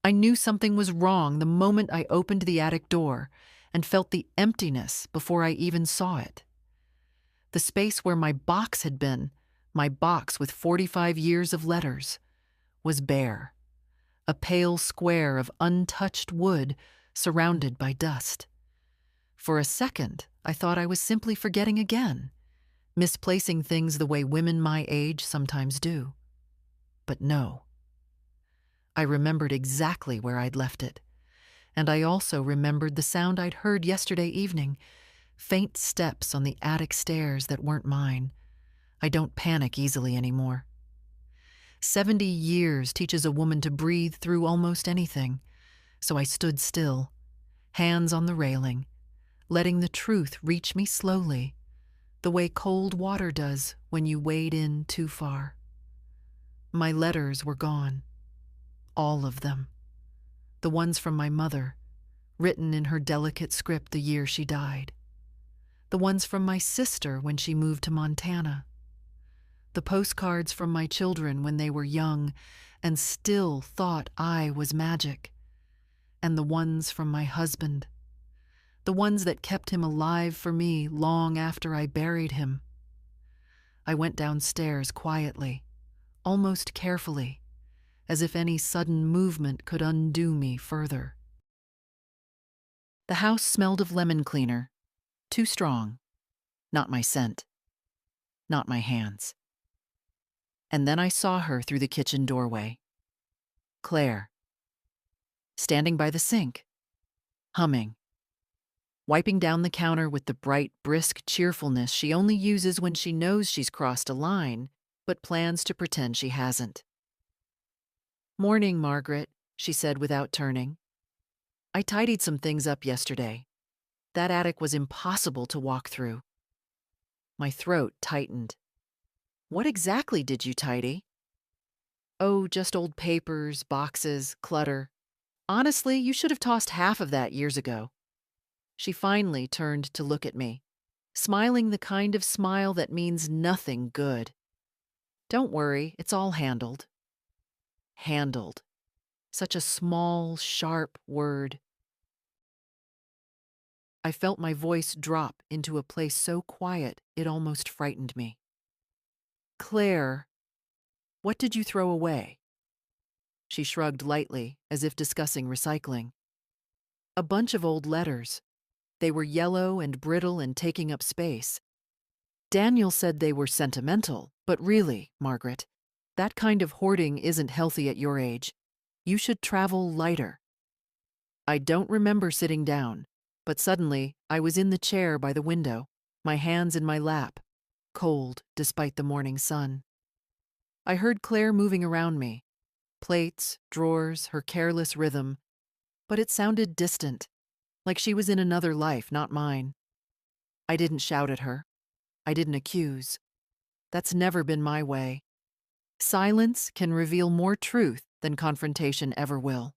I knew something was wrong the moment I opened the attic door and felt the emptiness before I even saw it. The space where my box had been, my box with 45 years of letters, was bare, a pale square of untouched wood surrounded by dust. For a second, I thought I was simply forgetting again, misplacing things the way women my age sometimes do. But no. I remembered exactly where I'd left it, and I also remembered the sound I'd heard yesterday evening, faint steps on the attic stairs that weren't mine. I don't panic easily anymore. 70 years teaches a woman to breathe through almost anything, so I stood still, hands on the railing, letting the truth reach me slowly, the way cold water does when you wade in too far. My letters were gone. All of them. The ones from my mother, written in her delicate script the year she died. The ones from my sister when she moved to Montana. The postcards from my children when they were young and still thought I was magic. And the ones from my husband. The ones that kept him alive for me long after I buried him. I went downstairs quietly, almost carefully, as if any sudden movement could undo me further. The house smelled of lemon cleaner, too strong. Not my scent. Not my hands. And then I saw her through the kitchen doorway. Claire. Standing by the sink. Humming. Wiping down the counter with the bright, brisk cheerfulness she only uses when she knows she's crossed a line, but plans to pretend she hasn't. "Morning, Margaret," she said without turning. "I tidied some things up yesterday. That attic was impossible to walk through." My throat tightened. "What exactly did you tidy?" "Oh, just old papers, boxes, clutter. Honestly, you should have tossed half of that years ago." She finally turned to look at me, smiling the kind of smile that means nothing good. "Don't worry, it's all handled." Handled. Such a small, sharp word. I felt my voice drop into a place so quiet it almost frightened me. "Claire, what did you throw away?" She shrugged lightly, as if discussing recycling. "A bunch of old letters. They were yellow and brittle and taking up space. Daniel said they were sentimental, but really, Margaret, that kind of hoarding isn't healthy at your age. You should travel lighter." I don't remember sitting down, but suddenly I was in the chair by the window, my hands in my lap, cold despite the morning sun. I heard Claire moving around me, plates, drawers, her careless rhythm, but it sounded distant, like she was in another life, not mine. I didn't shout at her. I didn't accuse. That's never been my way. Silence can reveal more truth than confrontation ever will.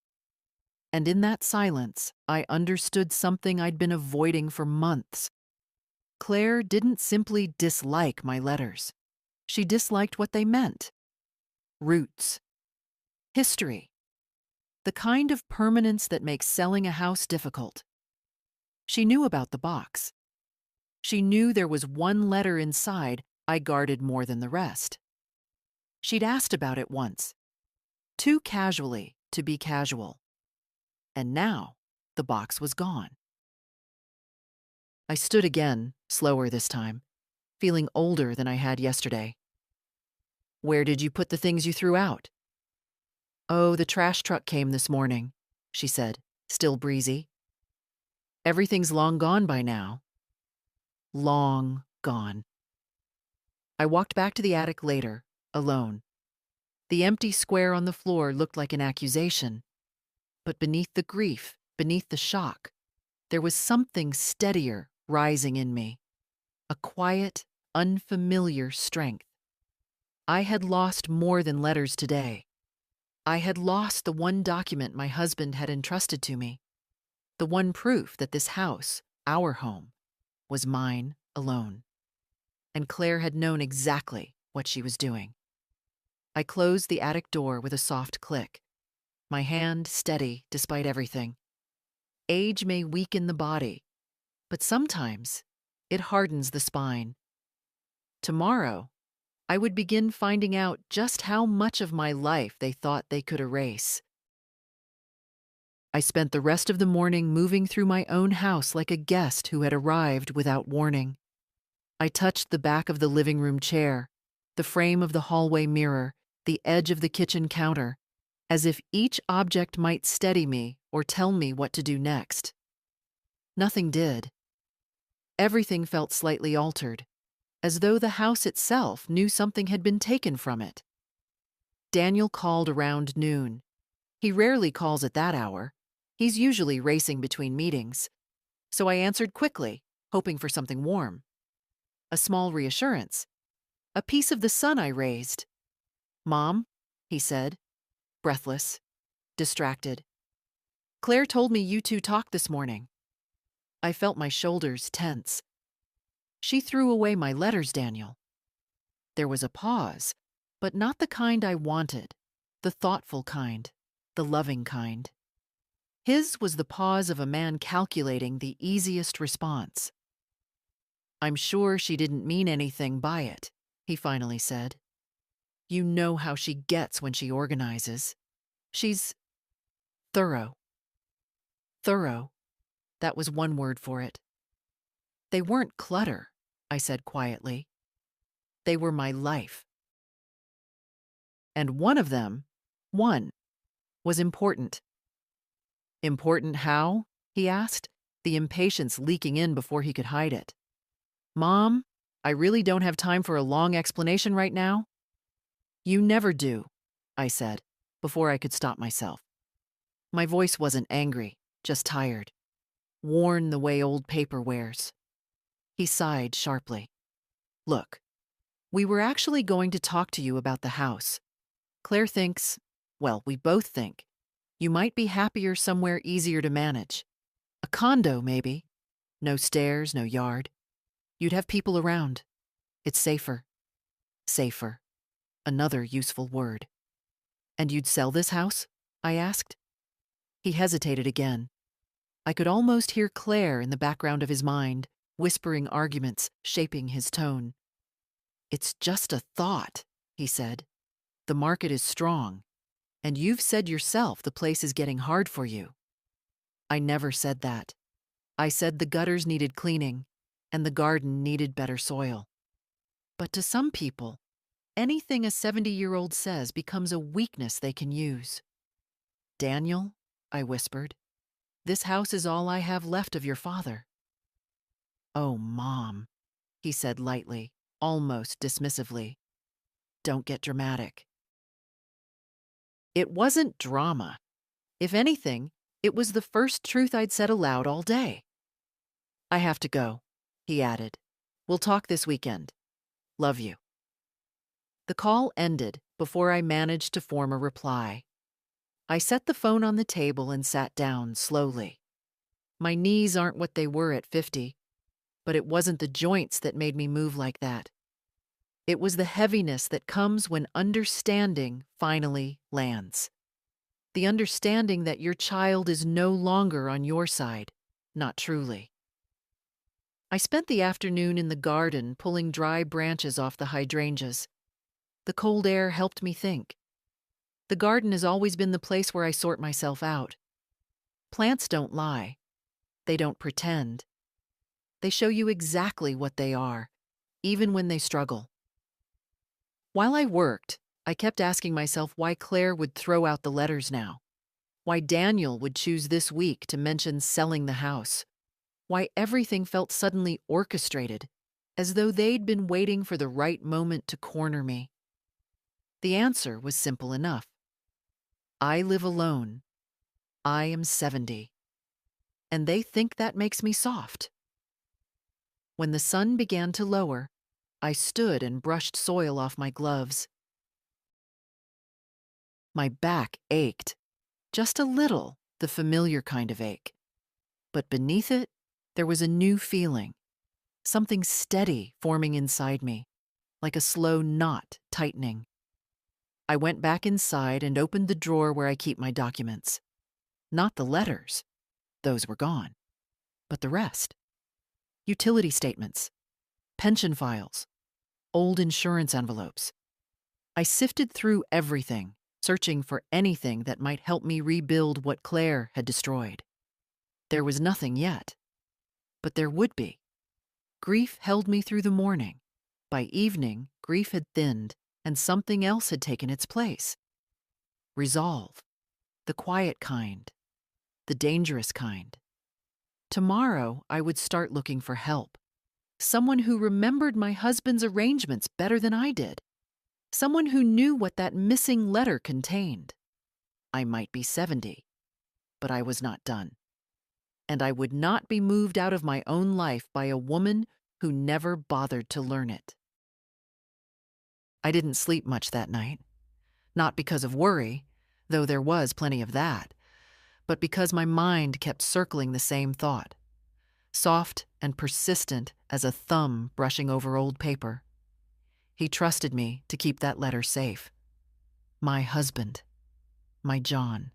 And in that silence, I understood something I'd been avoiding for months. Claire didn't simply dislike my letters. She disliked what they meant. Roots. History. The kind of permanence that makes selling a house difficult. She knew about the box. She knew there was one letter inside I guarded more than the rest. She'd asked about it once, too casually to be casual. And now the box was gone. I stood again, slower this time, feeling older than I had yesterday. "Where did you put the things you threw out?" "Oh, the trash truck came this morning," she said, still breezy. "Everything's long gone by now." Long gone. I walked back to the attic later, alone. The empty square on the floor looked like an accusation. But beneath the grief, beneath the shock, there was something steadier rising in me. A quiet, unfamiliar strength. I had lost more than letters today. I had lost the one document my husband had entrusted to me. The one proof that this house, our home, was mine alone. And Claire had known exactly what she was doing. I closed the attic door with a soft click. my hand steady despite everything. Age may weaken the body, but sometimes it hardens the spine. Tomorrow, I would begin finding out just how much of my life they thought they could erase. I spent the rest of the morning moving through my own house like a guest who had arrived without warning. I touched the back of the living room chair, the frame of the hallway mirror, the edge of the kitchen counter, as if each object might steady me or tell me what to do next. Nothing did. Everything felt slightly altered, as though the house itself knew something had been taken from it. Daniel called around noon. He rarely calls at that hour. He's usually racing between meetings. So I answered quickly, hoping for something warm. A small reassurance. A piece of the sun I raised. "Mom," he said, breathless, distracted. "Claire told me you two talked this morning." I felt my shoulders tense. "She threw away my letters, Daniel." There was a pause, but not the kind I wanted, the thoughtful kind, the loving kind. His was the pause of a man calculating the easiest response. "I'm sure she didn't mean anything by it," he finally said. "You know how she gets when she organizes. She's thorough." Thorough. That was one word for it. "They weren't clutter," I said quietly. "They were my life." And one of them, was important. "Important how?" he asked, the impatience leaking in before he could hide it. "Mom, I really don't have time for a long explanation right now." "You never do," I said, before I could stop myself. My voice wasn't angry, just tired, worn the way old paper wears. He sighed sharply. "Look, we were actually going to talk to you about the house. Claire thinks, well, we both think, you might be happier somewhere easier to manage. A condo, maybe. No stairs, no yard. You'd have people around. It's safer." Safer. Another useful word. "And you'd sell this house?" I asked. He hesitated again. I could almost hear Claire in the background of his mind, whispering arguments, shaping his tone. "It's just a thought," he said. "The market is strong, and you've said yourself the place is getting hard for you." I never said that. I said the gutters needed cleaning, and the garden needed better soil. But to some people, anything a 70-year-old says becomes a weakness they can use. "Daniel," I whispered, "this house is all I have left of your father." "Oh, Mom," he said lightly, almost dismissively. "Don't get dramatic." It wasn't drama. If anything, it was the first truth I'd said aloud all day. "I have to go," he added. "We'll talk this weekend. Love you." The call ended before I managed to form a reply. I set the phone on the table and sat down slowly. My knees aren't what they were at 50, but it wasn't the joints that made me move like that. It was the heaviness that comes when understanding finally lands. The understanding that your child is no longer on your side, not truly. I spent the afternoon in the garden pulling dry branches off the hydrangeas. The cold air helped me think. The garden has always been the place where I sort myself out. Plants don't lie. They don't pretend. They show you exactly what they are, even when they struggle. While I worked, I kept asking myself why Claire would throw out the letters now, why Daniel would choose this week to mention selling the house, why everything felt suddenly orchestrated, as though they'd been waiting for the right moment to corner me. The answer was simple enough. I live alone. I am 70. And they think that makes me soft. When the sun began to lower, I stood and brushed soil off my gloves. My back ached, just a little, the familiar kind of ache. But beneath it, there was a new feeling, something steady forming inside me, like a slow knot tightening. I went back inside and opened the drawer where I keep my documents. Not the letters. Those were gone. But the rest. Utility statements, pension files, old insurance envelopes. I sifted through everything, searching for anything that might help me rebuild what Claire had destroyed. There was nothing yet. But there would be. Grief held me through the morning. By evening, grief had thinned, and something else had taken its place. Resolve. The quiet kind. The dangerous kind. Tomorrow, I would start looking for help. Someone who remembered my husband's arrangements better than I did. Someone who knew what that missing letter contained. I might be 70, but I was not done. And I would not be moved out of my own life by a woman who never bothered to learn it. I didn't sleep much that night. Not because of worry, though there was plenty of that, but because my mind kept circling the same thought, soft and persistent as a thumb brushing over old paper. He trusted me to keep that letter safe. My husband, my John,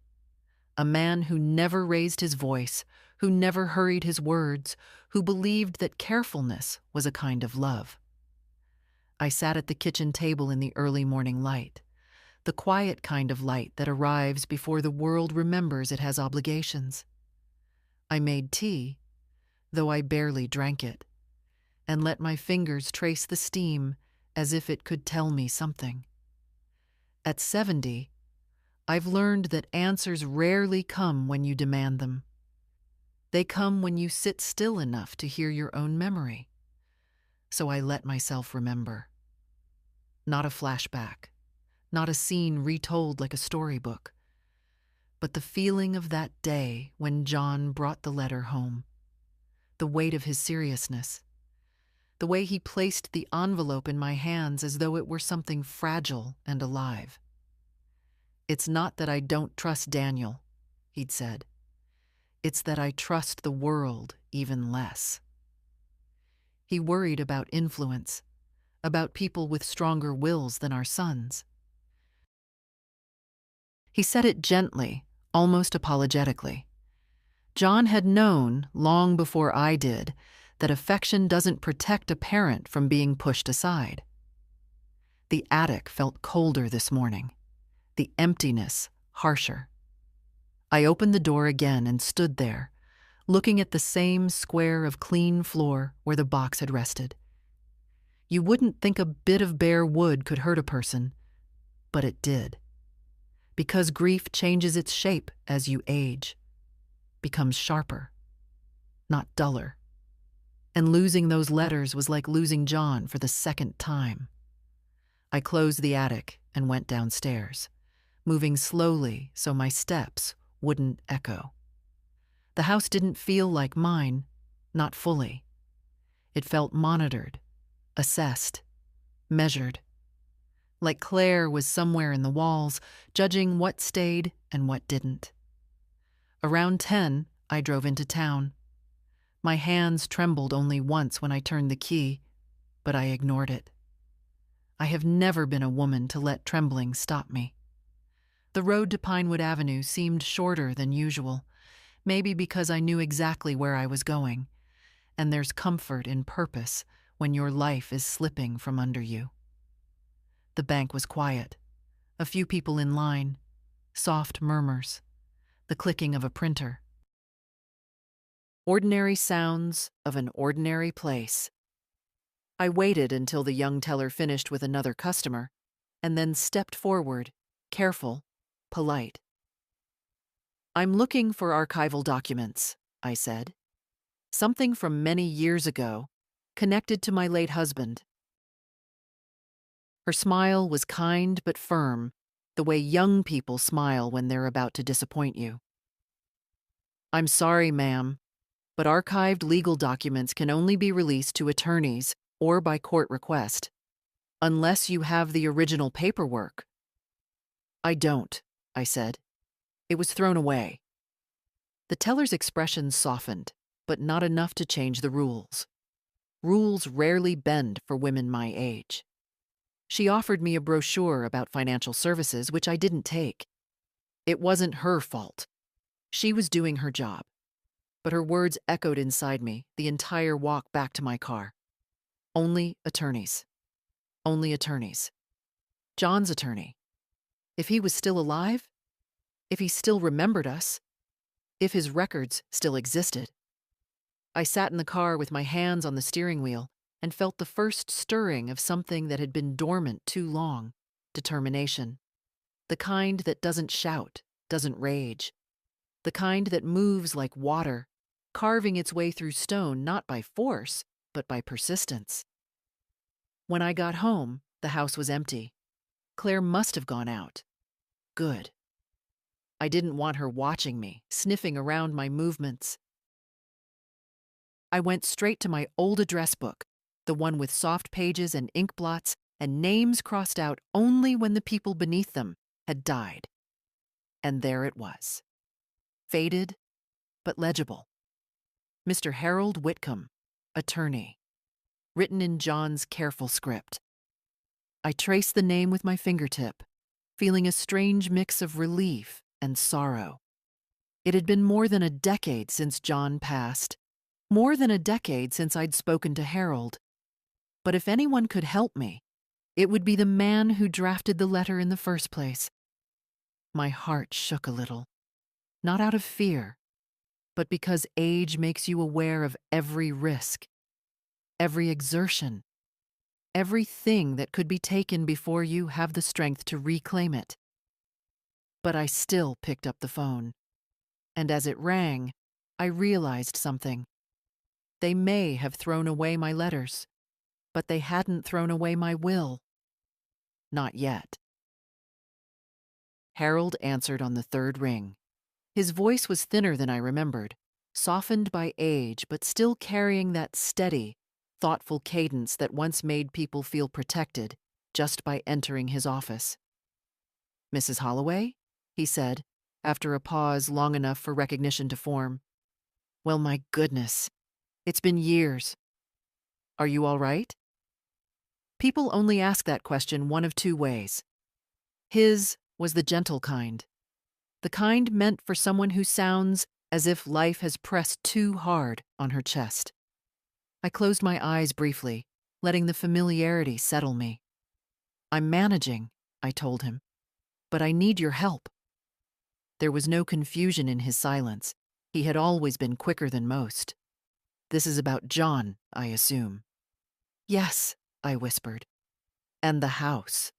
a man who never raised his voice, who never hurried his words, who believed that carefulness was a kind of love. I sat at the kitchen table in the early morning light, the quiet kind of light that arrives before the world remembers it has obligations. I made tea, though I barely drank it, and let my fingers trace the steam as if it could tell me something. At 70, I've learned that answers rarely come when you demand them. They come when you sit still enough to hear your own memory. So I let myself remember. Not a flashback, not a scene retold like a storybook, but the feeling of that day when John brought the letter home, the weight of his seriousness, the way he placed the envelope in my hands as though it were something fragile and alive. "It's not that I don't trust Daniel," he'd said. "It's that I trust the world even less." He worried about influence, about people with stronger wills than our sons. He said it gently, almost apologetically. John had known, long before I did, that affection doesn't protect a parent from being pushed aside. The attic felt colder this morning, the emptiness harsher. I opened the door again and stood there, looking at the same square of clean floor where the box had rested. You wouldn't think a bit of bare wood could hurt a person, but it did. Because grief changes its shape as you age, becomes sharper, not duller. And losing those letters was like losing John for the second time. I closed the attic and went downstairs, moving slowly so my steps wouldn't echo. The house didn't feel like mine, not fully. It felt monitored, assessed, measured. Like Claire was somewhere in the walls, judging what stayed and what didn't. Around 10, I drove into town. My hands trembled only once when I turned the key, but I ignored it. I have never been a woman to let trembling stop me. The road to Pinewood Avenue seemed shorter than usual, maybe because I knew exactly where I was going, and there's comfort in purpose when your life is slipping from under you. The bank was quiet, a few people in line, soft murmurs, the clicking of a printer. Ordinary sounds of an ordinary place. I waited until the young teller finished with another customer, and then stepped forward, careful, polite. "I'm looking for archival documents," I said. "Something from many years ago, connected to my late husband." Her smile was kind but firm, the way young people smile when they're about to disappoint you. "I'm sorry, ma'am, but archived legal documents can only be released to attorneys or by court request, unless you have the original paperwork." "I don't," I said. "It was thrown away." The teller's expression softened, but not enough to change the rules. Rules rarely bend for women my age. She offered me a brochure about financial services, which I didn't take. It wasn't her fault. She was doing her job. But her words echoed inside me the entire walk back to my car. Only attorneys. Only attorneys. John's attorney. If he was still alive, if he still remembered us, if his records still existed. I sat in the car with my hands on the steering wheel and felt the first stirring of something that had been dormant too long: determination. The kind that doesn't shout, doesn't rage. The kind that moves like water, carving its way through stone not by force, but by persistence. When I got home, the house was empty. Claire must have gone out. Good. I didn't want her watching me, sniffing around my movements. I went straight to my old address book, the one with soft pages and ink blots and names crossed out only when the people beneath them had died. And there it was. Faded, but legible. Mr. Harold Whitcomb, attorney. Written in John's careful script. I traced the name with my fingertip, feeling a strange mix of relief and sorrow. It had been more than a decade since John passed, more than a decade since I'd spoken to Harold. But if anyone could help me, it would be the man who drafted the letter in the first place. My heart shook a little, not out of fear, but because age makes you aware of every risk, every exertion, everything that could be taken before you have the strength to reclaim it. But I still picked up the phone, and as it rang, I realized something. They may have thrown away my letters, but they hadn't thrown away my will. Not yet. Harold answered on the third ring. His voice was thinner than I remembered, softened by age, but still carrying that steady, thoughtful cadence that once made people feel protected just by entering his office. "Mrs. Holloway?" he said, after a pause long enough for recognition to form. "Well, my goodness. It's been years. Are you all right?" People only ask that question one of two ways. His was the gentle kind. The kind meant for someone who sounds as if life has pressed too hard on her chest. I closed my eyes briefly, letting the familiarity settle me. "I'm managing," I told him, "but I need your help." There was no confusion in his silence. He had always been quicker than most. "This is about John, I assume." "Yes," I whispered. "And the house."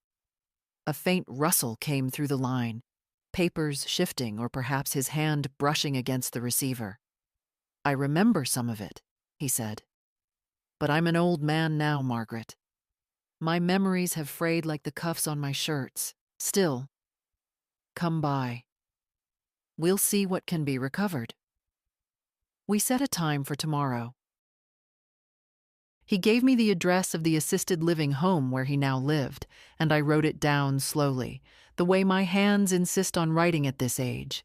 A faint rustle came through the line, papers shifting or perhaps his hand brushing against the receiver. "I remember some of it," he said. "But I'm an old man now, Margaret. My memories have frayed like the cuffs on my shirts. Still, come by. We'll see what can be recovered." We set a time for tomorrow. He gave me the address of the assisted living home where he now lived, and I wrote it down slowly, the way my hands insist on writing at this age.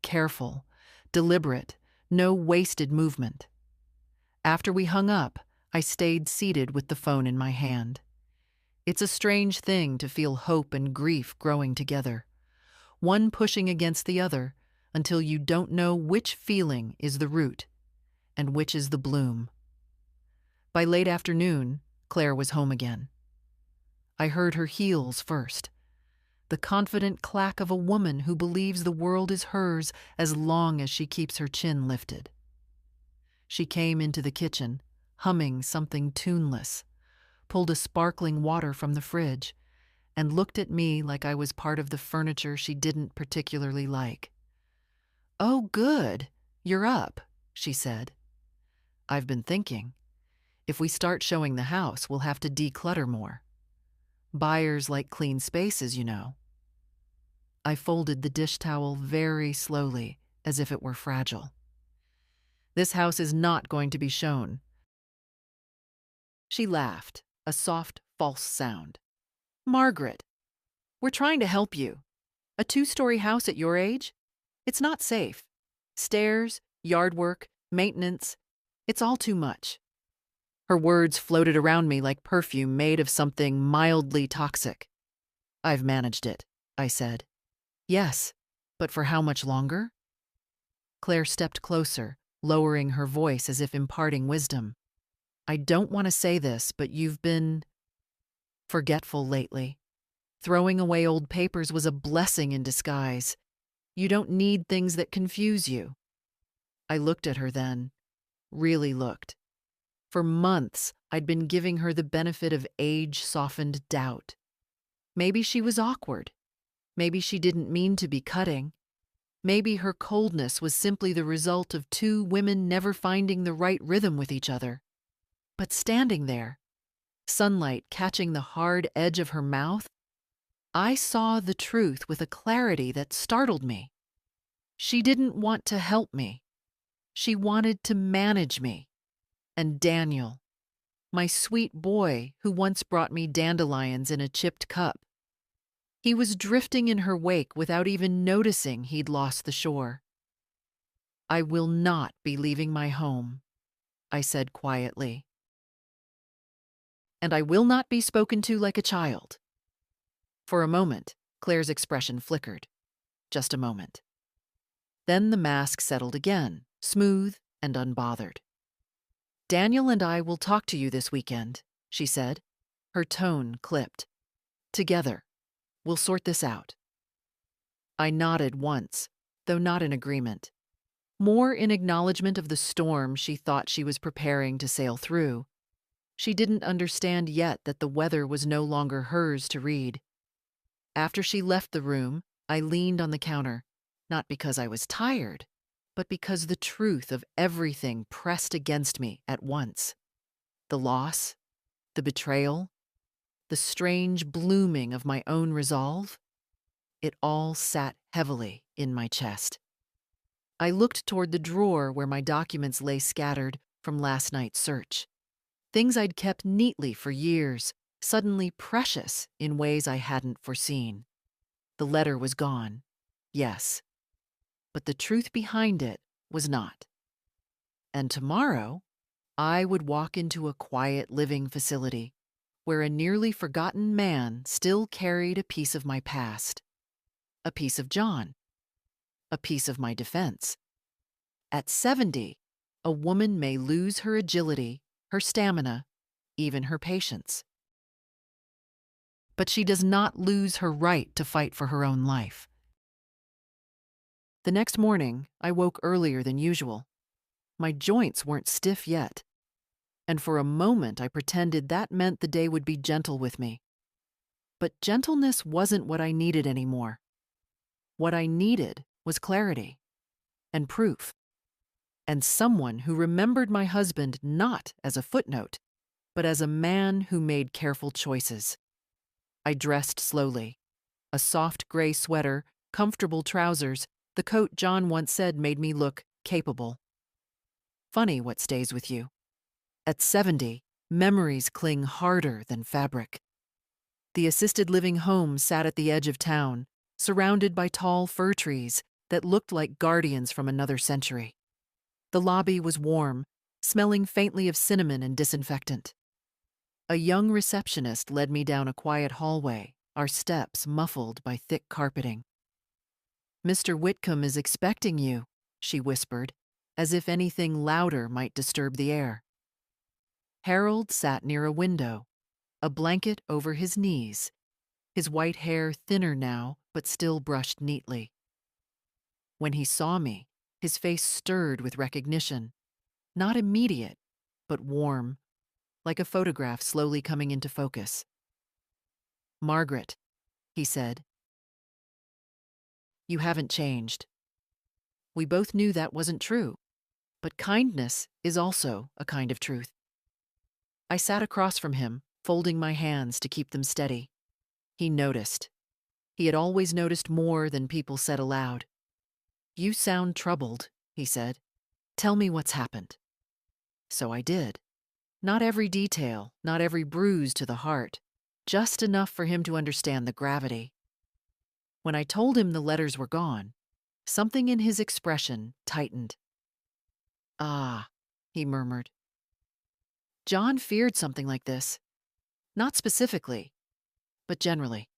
Careful, deliberate, no wasted movement. After we hung up, I stayed seated with the phone in my hand. It's a strange thing to feel hope and grief growing together, one pushing against the other until you don't know which feeling is the root and which is the bloom. By late afternoon, Claire was home again. I heard her heels first, the confident clack of a woman who believes the world is hers as long as she keeps her chin lifted. She came into the kitchen, humming something tuneless, pulled a sparkling water from the fridge, and looked at me like I was part of the furniture she didn't particularly like. "Oh, good. You're up," she said. "I've been thinking. If we start showing the house, we'll have to declutter more. Buyers like clean spaces, you know." I folded the dish towel very slowly, as if it were fragile. "This house is not going to be shown." She laughed, a soft, false sound. "Margaret, we're trying to help you. A 2-story house at your age? It's not safe. Stairs, yard work, maintenance, it's all too much." Her words floated around me like perfume made of something mildly toxic. "I've managed it," I said. "Yes, but for how much longer?" Claire stepped closer, lowering her voice as if imparting wisdom. "I don't want to say this, but you've been forgetful lately. Throwing away old papers was a blessing in disguise. You don't need things that confuse you." I looked at her then, really looked. For months, I'd been giving her the benefit of age-softened doubt. Maybe she was awkward. Maybe she didn't mean to be cutting. Maybe her coldness was simply the result of two women never finding the right rhythm with each other. But standing there, sunlight catching the hard edge of her mouth, I saw the truth with a clarity that startled me. She didn't want to help me. She wanted to manage me. And Daniel, my sweet boy who once brought me dandelions in a chipped cup, he was drifting in her wake without even noticing he'd lost the shore. "I will not be leaving my home," I said quietly. "And I will not be spoken to like a child." For a moment, Claire's expression flickered. Just a moment. Then the mask settled again, smooth and unbothered. "Daniel and I will talk to you this weekend," she said. Her tone clipped. "Together. We'll sort this out." I nodded once, though not in agreement. More in acknowledgement of the storm she thought she was preparing to sail through. She didn't understand yet that the weather was no longer hers to read. After she left the room, I leaned on the counter, not because I was tired, but because the truth of everything pressed against me at once. The loss, the betrayal, the strange blooming of my own resolve, it all sat heavily in my chest. I looked toward the drawer where my documents lay scattered from last night's search. Things I'd kept neatly for years, suddenly precious in ways I hadn't foreseen. The letter was gone, yes, but the truth behind it was not. And tomorrow, I would walk into a quiet living facility where a nearly forgotten man still carried a piece of my past, a piece of John, a piece of my defense. At 70, a woman may lose her agility, her stamina, even her patience. But she does not lose her right to fight for her own life. The next morning, I woke earlier than usual. My joints weren't stiff yet, and for a moment I pretended that meant the day would be gentle with me. But gentleness wasn't what I needed anymore. What I needed was clarity and proof, and someone who remembered my husband not as a footnote, but as a man who made careful choices. I dressed slowly. A soft gray sweater, comfortable trousers, the coat John once said made me look capable. Funny what stays with you. At 70, memories cling harder than fabric. The assisted living home sat at the edge of town, surrounded by tall fir trees that looked like guardians from another century. The lobby was warm, smelling faintly of cinnamon and disinfectant. A young receptionist led me down a quiet hallway, our steps muffled by thick carpeting. "Mr. Whitcomb is expecting you," she whispered, as if anything louder might disturb the air. Harold sat near a window, a blanket over his knees, his white hair thinner now, but still brushed neatly. When he saw me, his face stirred with recognition, not immediate, but warm, like a photograph slowly coming into focus. "Margaret," he said, "you haven't changed." We both knew that wasn't true, but kindness is also a kind of truth. I sat across from him, folding my hands to keep them steady. He noticed. He had always noticed more than people said aloud. "You sound troubled," he said. "Tell me what's happened." So I did. Not every detail, not every bruise to the heart, just enough for him to understand the gravity. When I told him the letters were gone, something in his expression tightened. "Ah," he murmured. John feared something like this. Not specifically, but generally.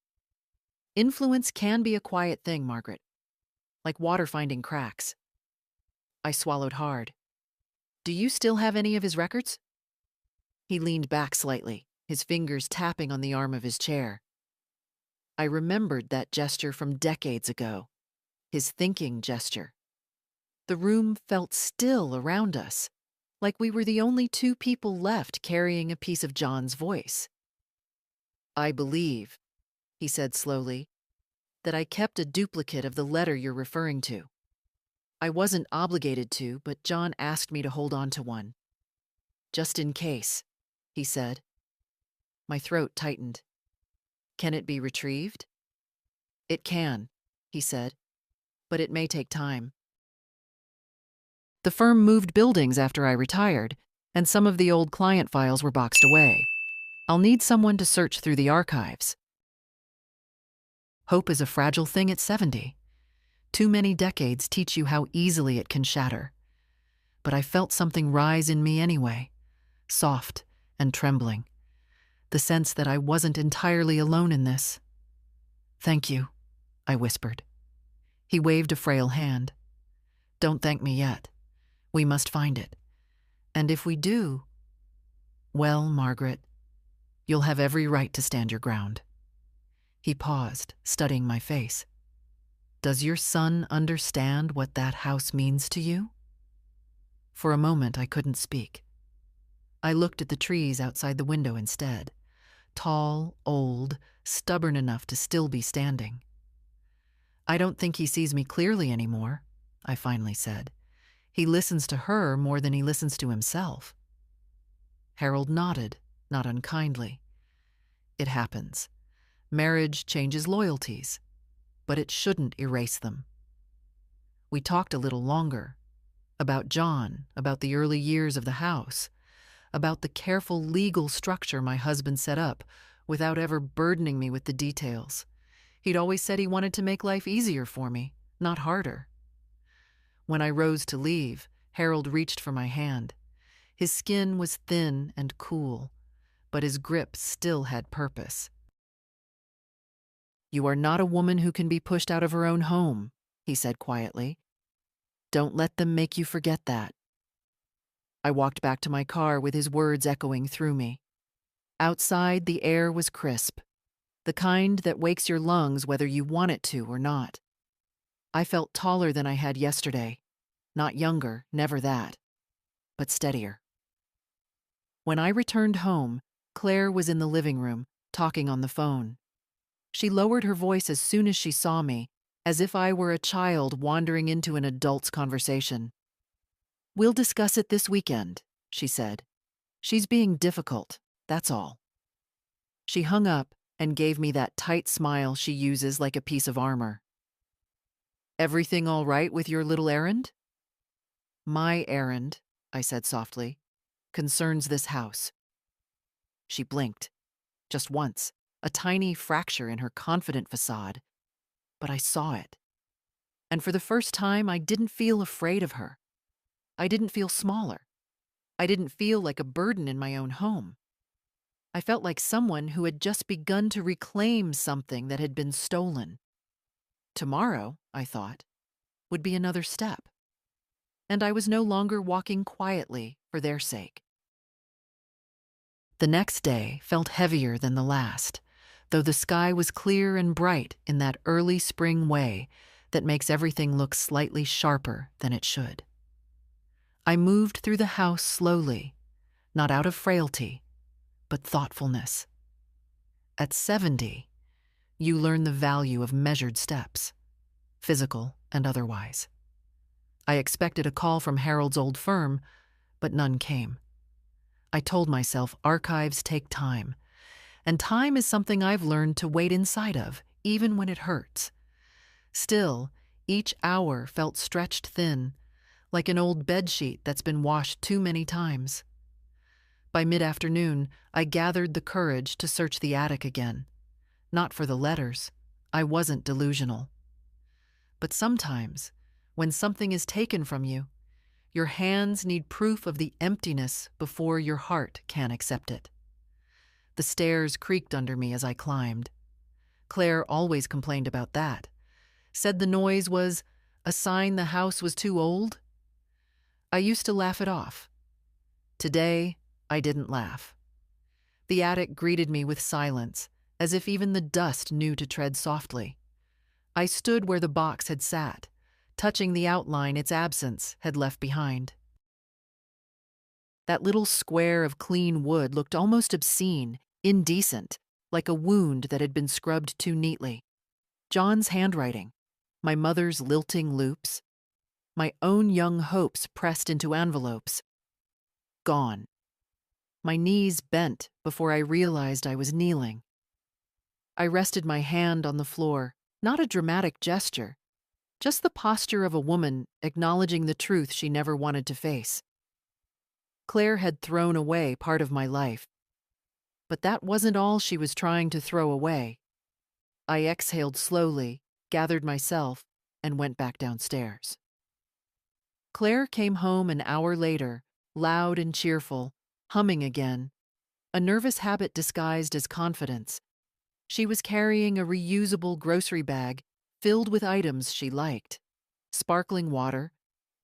Influence can be a quiet thing, Margaret, like water finding cracks. I swallowed hard. Do you still have any of his records? He leaned back slightly, his fingers tapping on the arm of his chair. I remembered that gesture from decades ago, his thinking gesture. The room felt still around us, like we were the only two people left carrying a piece of John's voice. I believe, he said slowly, that I kept a duplicate of the letter you're referring to. I wasn't obligated to, but John asked me to hold on to one. Just in case, he said. My throat tightened. Can it be retrieved? It can, he said, but it may take time. The firm moved buildings after I retired, and some of the old client files were boxed away. I'll need someone to search through the archives. Hope is a fragile thing at 70. Too many decades teach you how easily it can shatter. But I felt something rise in me anyway, soft and trembling. The sense that I wasn't entirely alone in this. Thank you, I whispered. He waved a frail hand. Don't thank me yet. We must find it. And if we do, well, Margaret, you'll have every right to stand your ground. He paused, studying my face. Does your son understand what that house means to you? For a moment, I couldn't speak. I looked at the trees outside the window instead. Tall, old, stubborn enough to still be standing. I don't think he sees me clearly anymore, I finally said. He listens to her more than he listens to himself. Harold nodded, not unkindly. It happens. Marriage changes loyalties, but it shouldn't erase them. We talked a little longer. About John, about the early years of the house, about the careful legal structure my husband set up without ever burdening me with the details. He'd always said he wanted to make life easier for me, not harder. When I rose to leave, Harold reached for my hand. His skin was thin and cool, but his grip still had purpose. You are not a woman who can be pushed out of her own home, he said quietly. Don't let them make you forget that. I walked back to my car with his words echoing through me. Outside, the air was crisp, the kind that wakes your lungs whether you want it to or not. I felt taller than I had yesterday. Not younger, never that, but steadier. When I returned home, Claire was in the living room, talking on the phone. She lowered her voice as soon as she saw me, as if I were a child wandering into an adult's conversation. We'll discuss it this weekend, she said. She's being difficult, that's all. She hung up and gave me that tight smile she uses like a piece of armor. Everything all right with your little errand? My errand, I said softly, concerns this house. She blinked. Just once, a tiny fracture in her confident facade. But I saw it. And for the first time, I didn't feel afraid of her. I didn't feel smaller. I didn't feel like a burden in my own home. I felt like someone who had just begun to reclaim something that had been stolen. Tomorrow, I thought, would be another step. And I was no longer walking quietly for their sake. The next day felt heavier than the last, though the sky was clear and bright in that early spring way that makes everything look slightly sharper than it should. I moved through the house slowly, not out of frailty, but thoughtfulness. At 70, you learn the value of measured steps, physical and otherwise. I expected a call from Harold's old firm, but none came. I told myself archives take time, and time is something I've learned to wait inside of, even when it hurts. Still, each hour felt stretched thin, like an old bedsheet that's been washed too many times. By mid-afternoon, I gathered the courage to search the attic again. Not for the letters. I wasn't delusional. But sometimes, when something is taken from you, Your hands need proof of the emptiness before your heart can accept it. The stairs creaked under me as I climbed. Claire always complained about that. Said the noise was a sign the house was too old. I used to laugh it off. Today, I didn't laugh. The attic greeted me with silence, as if even the dust knew to tread softly. I stood where the box had sat, touching the outline its absence had left behind. That little square of clean wood looked almost obscene, indecent, like a wound that had been scrubbed too neatly. John's handwriting, my mother's lilting loops, my own young hopes pressed into envelopes. Gone. My knees bent before I realized I was kneeling. I rested my hand on the floor, not a dramatic gesture, just the posture of a woman acknowledging the truth she never wanted to face. Claire had thrown away part of my life, but that wasn't all she was trying to throw away. I exhaled slowly, gathered myself, and went back downstairs. Claire came home an hour later, loud and cheerful, humming again, a nervous habit disguised as confidence. She was carrying a reusable grocery bag filled with items she liked: sparkling water,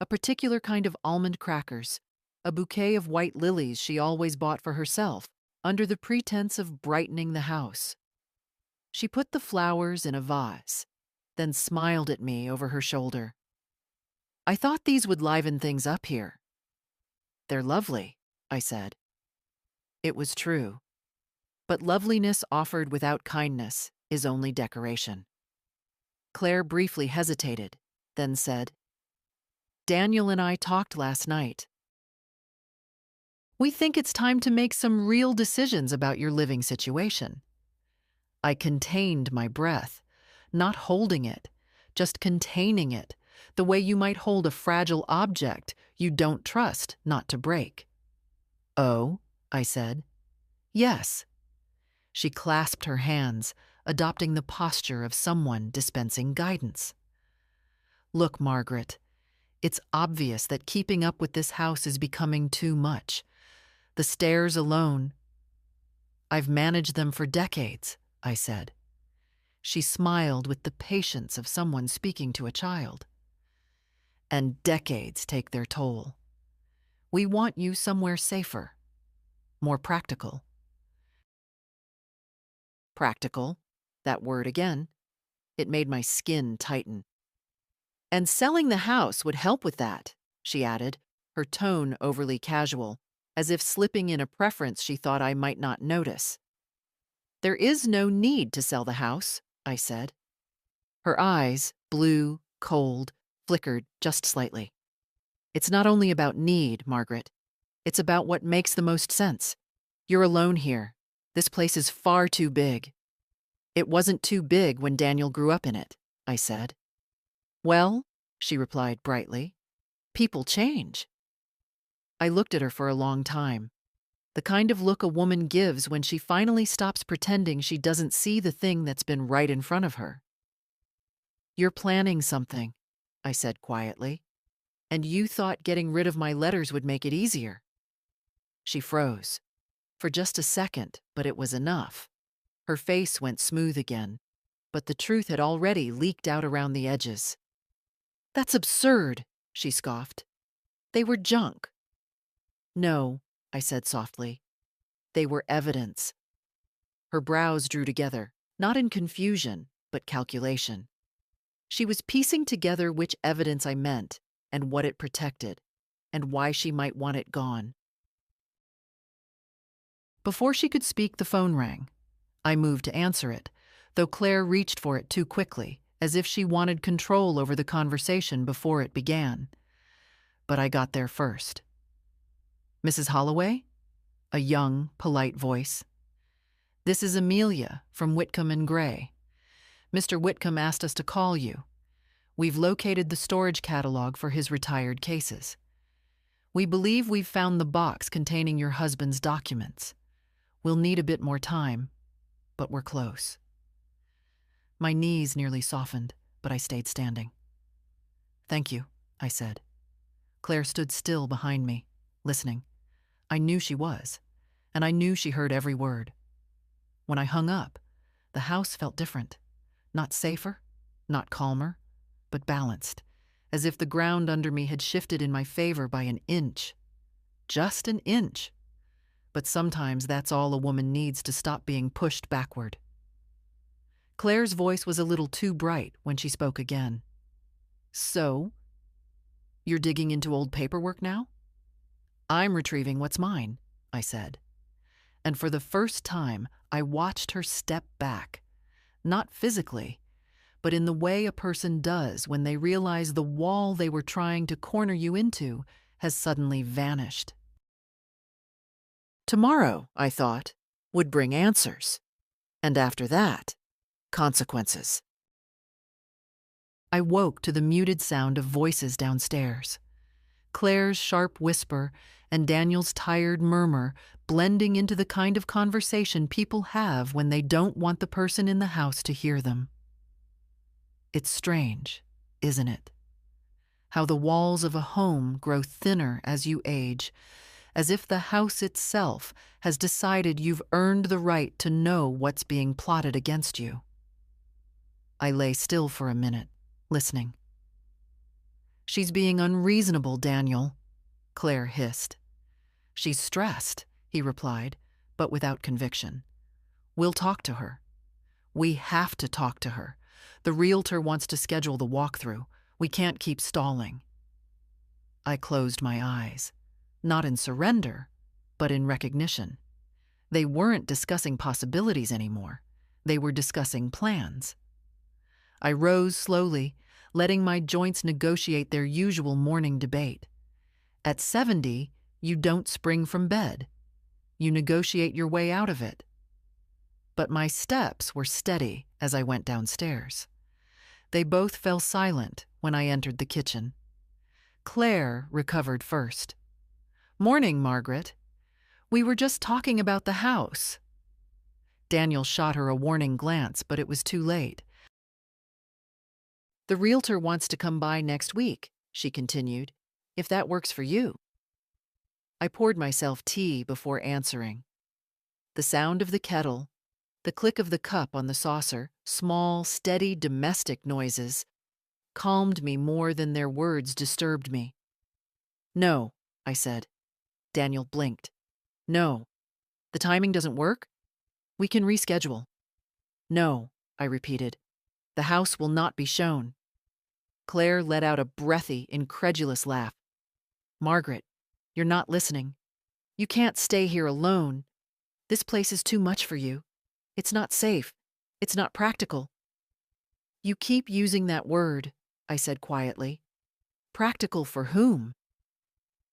a particular kind of almond crackers, a bouquet of white lilies she always bought for herself, under the pretense of brightening the house. She put the flowers in a vase, then smiled at me over her shoulder. I thought these would liven things up here. They're lovely, I said. It was true. But loveliness offered without kindness is only decoration. Claire briefly hesitated, then said, Daniel and I talked last night. We think it's time to make some real decisions about your living situation. I contained my breath, not holding it, just containing it, the way you might hold a fragile object you don't trust not to break. Oh, I said. Yes. She clasped her hands, adopting the posture of someone dispensing guidance. Look, Margaret, it's obvious that keeping up with this house is becoming too much. The stairs alone. I've managed them for decades, I said. She smiled with the patience of someone speaking to a child. And decades take their toll. We want you somewhere safer, more practical. Practical, that word again. It made my skin tighten. And selling the house would help with that, she added, her tone overly casual, as if slipping in a preference she thought I might not notice. There is no need to sell the house, I said. Her eyes, blue, cold, flickered just slightly. It's not only about need, Margaret. It's about what makes the most sense. You're alone here. This place is far too big. It wasn't too big when Daniel grew up in it, I said. Well, she replied brightly, people change. I looked at her for a long time, the kind of look a woman gives when she finally stops pretending she doesn't see the thing that's been right in front of her. You're planning something, I said quietly, and you thought getting rid of my letters would make it easier. She froze. For just a second, but it was enough. Her face went smooth again, but the truth had already leaked out around the edges. That's absurd, she scoffed. They were junk. No, I said softly. They were evidence. Her brows drew together, not in confusion, but calculation. She was piecing together which evidence I meant, and what it protected, and why she might want it gone. Before she could speak, the phone rang. I moved to answer it, though Claire reached for it too quickly, as if she wanted control over the conversation before it began. But I got there first. Mrs. Holloway? A young, polite voice. This is Amelia from Whitcomb and Gray. Mr. Whitcomb asked us to call you. We've located the storage catalog for his retired cases. We believe we've found the box containing your husband's documents. We'll need a bit more time, but we're close. My knees nearly softened, but I stayed standing. Thank you, I said. Claire stood still behind me, listening. I knew she was, and I knew she heard every word. When I hung up, the house felt different. Not safer, not calmer, but balanced, as if the ground under me had shifted in my favor by an inch. Just an inch. But sometimes that's all a woman needs to stop being pushed backward. Claire's voice was a little too bright when she spoke again. So, you're digging into old paperwork now? I'm retrieving what's mine, I said. And for the first time, I watched her step back. Not physically, but in the way a person does when they realize the wall they were trying to corner you into has suddenly vanished. Tomorrow, I thought, would bring answers. And after that, consequences. I woke to the muted sound of voices downstairs. Claire's sharp whisper and Daniel's tired murmur blending into the kind of conversation people have when they don't want the person in the house to hear them. It's strange, isn't it? How the walls of a home grow thinner as you age, as if the house itself has decided you've earned the right to know what's being plotted against you. I lay still for a minute, listening. She's being unreasonable, Daniel, Claire hissed. She's stressed, he replied, but without conviction. We'll talk to her. We have to talk to her. The realtor wants to schedule the walkthrough. We can't keep stalling. I closed my eyes, not in surrender, but in recognition. They weren't discussing possibilities anymore. They were discussing plans. I rose slowly, letting my joints negotiate their usual morning debate. At 70, you don't spring from bed. You negotiate your way out of it. But my steps were steady as I went downstairs. They both fell silent when I entered the kitchen. Claire recovered first. Morning, Margaret. We were just talking about the house. Daniel shot her a warning glance, but it was too late. The realtor wants to come by next week, she continued, if that works for you. I poured myself tea before answering. The sound of the kettle, the click of the cup on the saucer, small, steady domestic noises, calmed me more than their words disturbed me. No, I said. Daniel blinked. No. The timing doesn't work? We can reschedule. No, I repeated. The house will not be shown. Claire let out a breathy, incredulous laugh. Margaret, you're not listening. You can't stay here alone. This place is too much for you. It's not safe. It's not practical. You keep using that word, I said quietly. Practical for whom?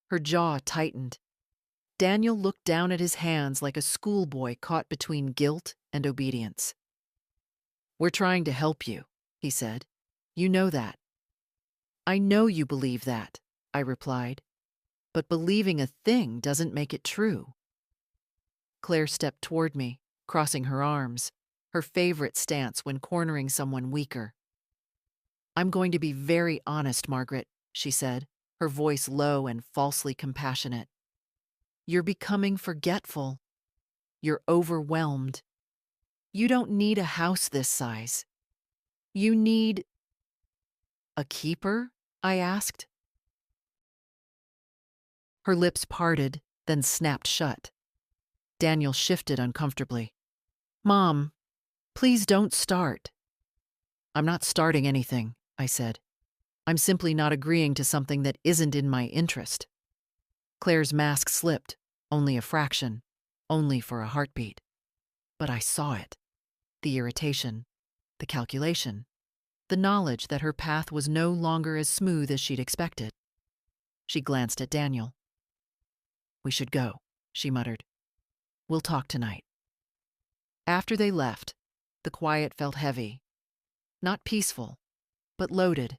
Her jaw tightened. Daniel looked down at his hands like a schoolboy caught between guilt and obedience. We're trying to help you, he said. You know that. I know you believe that, I replied. But believing a thing doesn't make it true. Claire stepped toward me, crossing her arms, her favorite stance when cornering someone weaker. I'm going to be very honest, Margaret, she said, her voice low and falsely compassionate. You're becoming forgetful. You're overwhelmed. You don't need a house this size. You need... A keeper? I asked. Her lips parted, then snapped shut. Daniel shifted uncomfortably. Mom, please don't start. I'm not starting anything, I said. I'm simply not agreeing to something that isn't in my interest. Claire's mask slipped, only a fraction, only for a heartbeat. But I saw it. The irritation, the calculation, the knowledge that her path was no longer as smooth as she'd expected. She glanced at Daniel. We should go, she muttered. We'll talk tonight. After they left, the quiet felt heavy. Not peaceful, but loaded,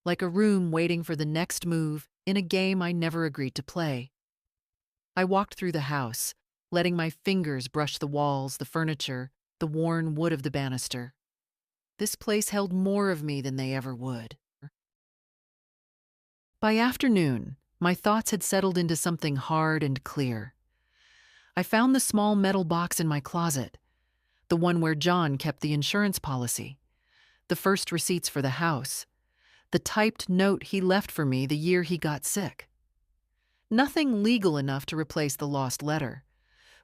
like a room waiting for the next move in a game I never agreed to play. I walked through the house, letting my fingers brush the walls, the furniture, the worn wood of the banister. This place held more of me than they ever would. By afternoon, My thoughts had settled into something hard and clear. I found the small metal box in my closet, the one where John kept the insurance policy, the first receipts for the house, the typed note he left for me the year he got sick. Nothing legal enough to replace the lost letter,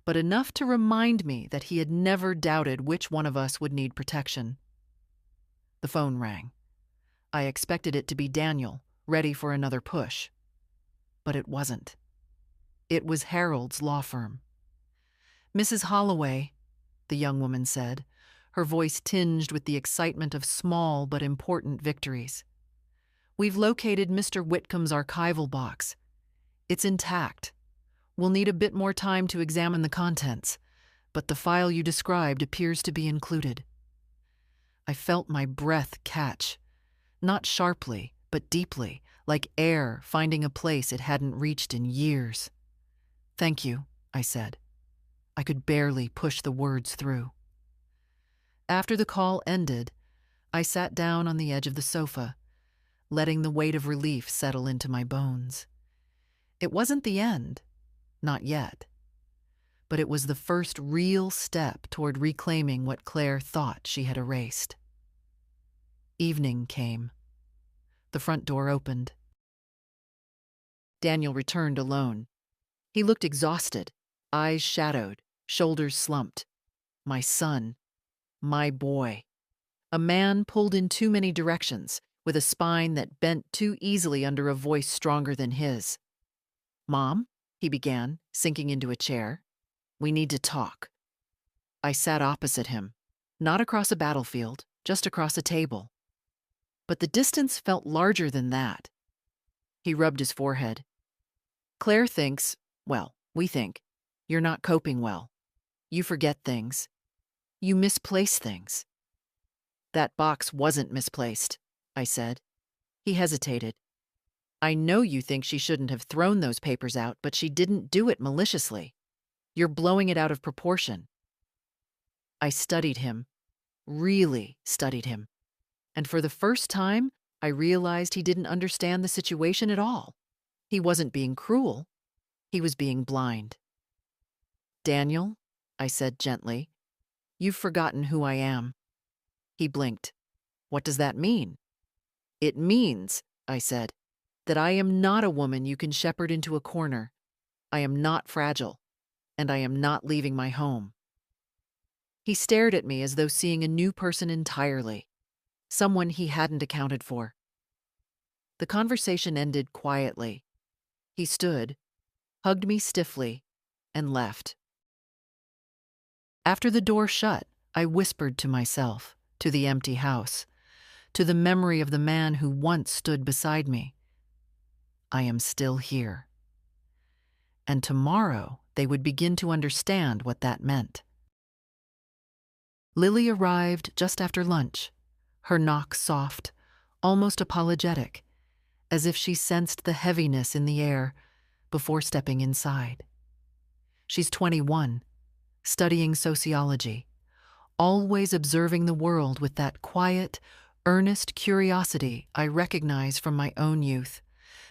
but enough to remind me that he had never doubted which one of us would need protection. The phone rang. I expected it to be Daniel, ready for another push. But it wasn't. It was Harold's law firm. "Mrs. Holloway," the young woman said, her voice tinged with the excitement of small but important victories. "We've located Mr. Whitcomb's archival box. It's intact. We'll need a bit more time to examine the contents, but the file you described appears to be included." I felt my breath catch, not sharply, but deeply, like air finding a place it hadn't reached in years. "Thank you," I said. I could barely push the words through. After the call ended, I sat down on the edge of the sofa, letting the weight of relief settle into my bones. It wasn't the end, not yet, but it was the first real step toward reclaiming what Claire thought she had erased. Evening came. The front door opened. Daniel returned alone. He looked exhausted, eyes shadowed, shoulders slumped. My son. My boy. A man pulled in too many directions, with a spine that bent too easily under a voice stronger than his. "Mom," he began, sinking into a chair. "We need to talk." I sat opposite him, not across a battlefield, just across a table. But the distance felt larger than that. He rubbed his forehead. "Claire thinks, well, we think, you're not coping well. You forget things. You misplace things." "That box wasn't misplaced," I said. He hesitated. "I know you think she shouldn't have thrown those papers out, but she didn't do it maliciously. You're blowing it out of proportion." I studied him, really studied him, and for the first time, I realized he didn't understand the situation at all. He wasn't being cruel. He was being blind. "Daniel," I said gently, "you've forgotten who I am." He blinked. "What does that mean?" "It means," I said, "that I am not a woman you can shepherd into a corner. I am not fragile, and I am not leaving my home." He stared at me as though seeing a new person entirely, someone he hadn't accounted for. The conversation ended quietly. He stood, hugged me stiffly, and left. After the door shut, I whispered to myself, to the empty house, to the memory of the man who once stood beside me. I am still here. And tomorrow they would begin to understand what that meant. Lily arrived just after lunch, her knock soft, almost apologetic, as if she sensed the heaviness in the air before stepping inside. She's 21, studying sociology, always observing the world with that quiet, earnest curiosity I recognize from my own youth,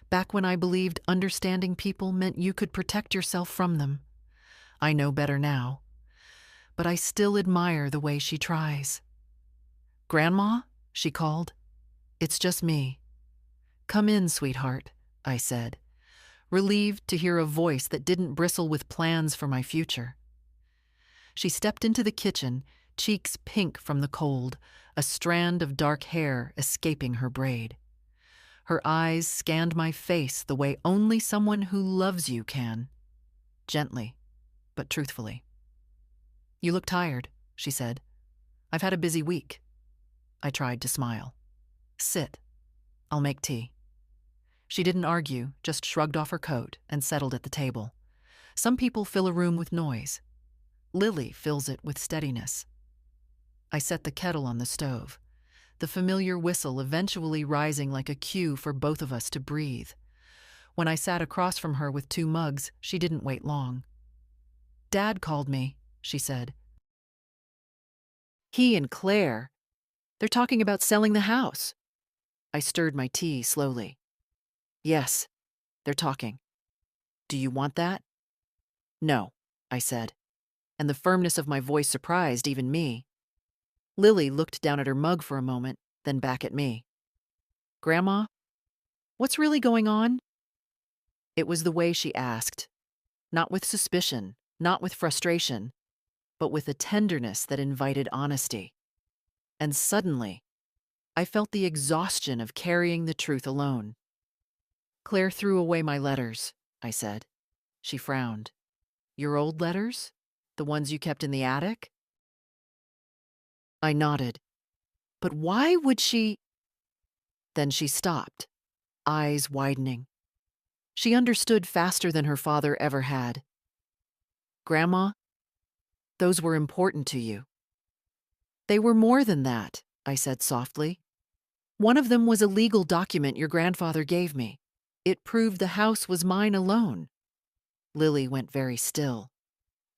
back when I believed understanding people meant you could protect yourself from them. I know better now, but I still admire the way she tries. "Grandma?" she called. "It's just me." "Come in, sweetheart," I said, relieved to hear a voice that didn't bristle with plans for my future. She stepped into the kitchen, cheeks pink from the cold, a strand of dark hair escaping her braid. Her eyes scanned my face the way only someone who loves you can, gently, but truthfully. "You look tired," she said. "I've had a busy week." I tried to smile. "Sit. I'll make tea." She didn't argue, just shrugged off her coat and settled at the table. Some people fill a room with noise. Lily fills it with steadiness. I set the kettle on the stove, the familiar whistle eventually rising like a cue for both of us to breathe. When I sat across from her with 2 mugs, she didn't wait long. "Dad called me," she said. "He and Claire, they're talking about selling the house." I stirred my tea slowly. "Yes, They're talking. Do you want that? No, I said, and the firmness of my voice surprised even me. Lily looked down at her mug for a moment, then back at me. Grandma, what's really going on? It was the way she asked, not with suspicion, not with frustration, but with a tenderness that invited honesty. And suddenly, I felt the exhaustion of carrying the truth alone. Claire threw away my letters, I said. She frowned. Your old letters? The ones you kept in the attic? I nodded. But why would she? Then she stopped, eyes widening. She understood faster than her father ever had. Grandma, those were important to you. They were more than that, I said softly. One of them was a legal document your grandfather gave me. It proved the house was mine alone. Lily went very still.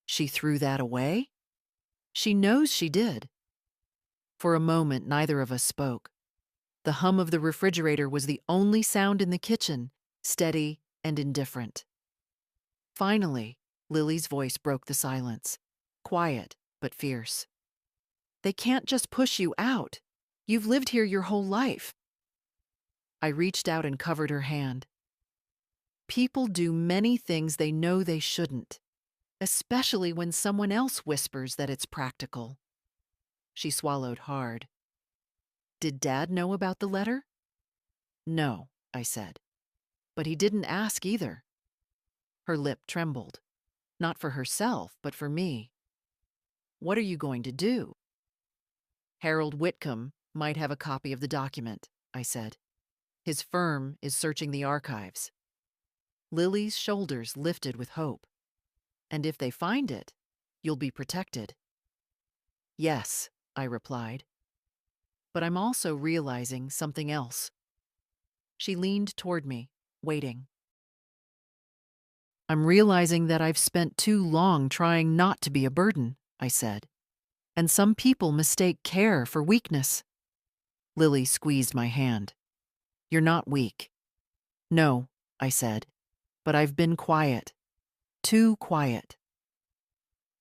She threw that away? She knows she did. For a moment, neither of us spoke. The hum of the refrigerator was the only sound in the kitchen, steady and indifferent. Finally, Lily's voice broke the silence, quiet but fierce. They can't just push you out. You've lived here your whole life. I reached out and covered her hand. People do many things they know they shouldn't, especially when someone else whispers that it's practical. She swallowed hard. Did Dad know about the letter? No, I said. But he didn't ask either. Her lip trembled. Not for herself, but for me. What are you going to do? Harold Whitcomb might have a copy of the document, I said. His firm is searching the archives. Lily's shoulders lifted with hope. And if they find it, you'll be protected. Yes, I replied. But I'm also realizing something else. She leaned toward me, waiting. I'm realizing that I've spent too long trying not to be a burden, I said. And some people mistake care for weakness. Lily squeezed my hand. You're not weak. No, I said, but I've been quiet. Too quiet.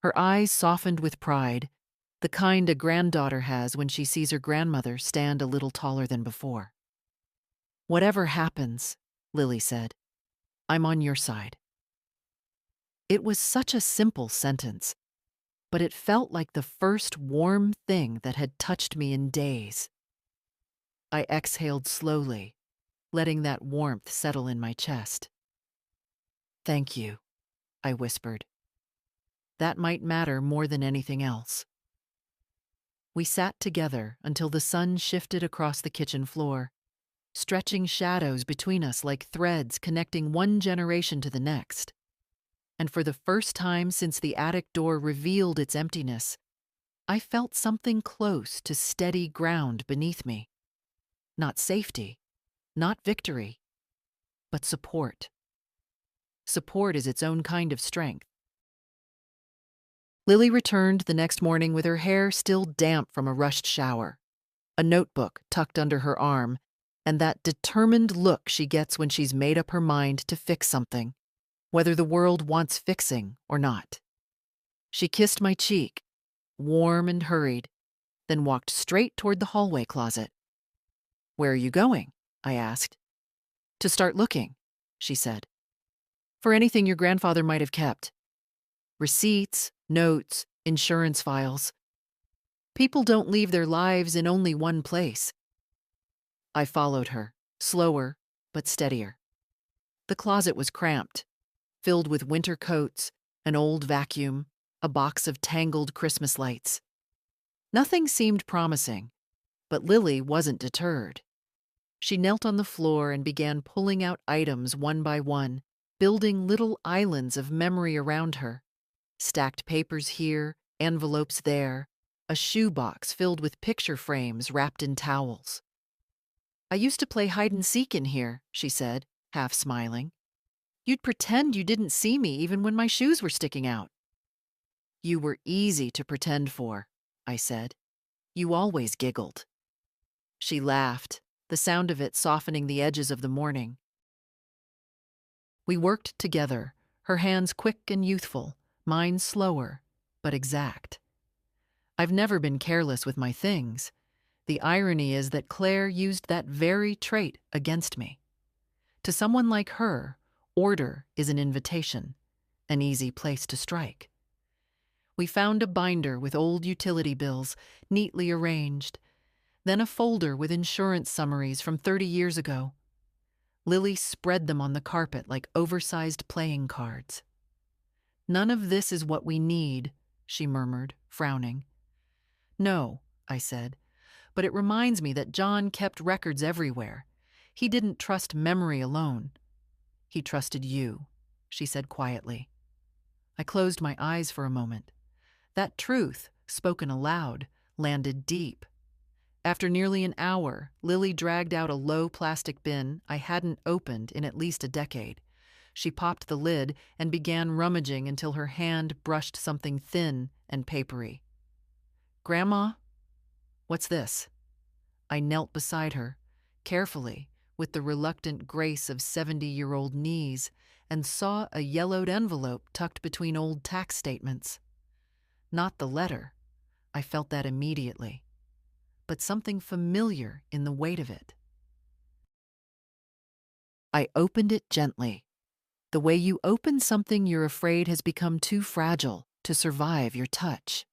Her eyes softened with pride, the kind a granddaughter has when she sees her grandmother stand a little taller than before. Whatever happens, Lily said, I'm on your side. It was such a simple sentence, but it felt like the first warm thing that had touched me in days. I exhaled slowly, letting that warmth settle in my chest. Thank you, I whispered. That might matter more than anything else. We sat together until the sun shifted across the kitchen floor, stretching shadows between us like threads connecting one generation to the next. And for the first time since the attic door revealed its emptiness, I felt something close to steady ground beneath me. Not safety, not victory, but support. Support is its own kind of strength. Lily returned the next morning with her hair still damp from a rushed shower, a notebook tucked under her arm, and that determined look she gets when she's made up her mind to fix something, whether the world wants fixing or not. She kissed my cheek, warm and hurried, then walked straight toward the hallway closet. Where are you going? I asked. To start looking, she said. For anything your grandfather might have kept. Receipts, notes, insurance files. People don't leave their lives in only one place. I followed her, slower but steadier. The closet was cramped, filled with winter coats, an old vacuum, a box of tangled Christmas lights. Nothing seemed promising, but Lily wasn't deterred. She knelt on the floor and began pulling out items one by one, building little islands of memory around her. Stacked papers here, envelopes there, a shoebox filled with picture frames wrapped in towels. I used to play hide and seek in here, she said, half smiling. You'd pretend you didn't see me even when my shoes were sticking out. You were easy to pretend for, I said. You always giggled. She laughed, the sound of it softening the edges of the morning. We worked together, her hands quick and youthful, mine slower, but exact. I've never been careless with my things. The irony is that Claire used that very trait against me. To someone like her, order is an invitation, an easy place to strike. We found a binder with old utility bills, neatly arranged, then a folder with insurance summaries from 30 years ago. Lily spread them on the carpet like oversized playing cards. "None of this is what we need," she murmured, frowning. "No," I said, "but it reminds me that John kept records everywhere. He didn't trust memory alone. He trusted you," she said quietly. I closed my eyes for a moment. That truth, spoken aloud, landed deep. After nearly an hour, Lily dragged out a low plastic bin I hadn't opened in at least a decade. She popped the lid and began rummaging until her hand brushed something thin and papery. "Grandma, what's this?" I knelt beside her, carefully, with the reluctant grace of 70-year-old knees, and saw a yellowed envelope tucked between old tax statements. Not the letter. I felt that immediately. But something familiar in the weight of it. I opened it gently, the way you open something you're afraid has become too fragile to survive your touch.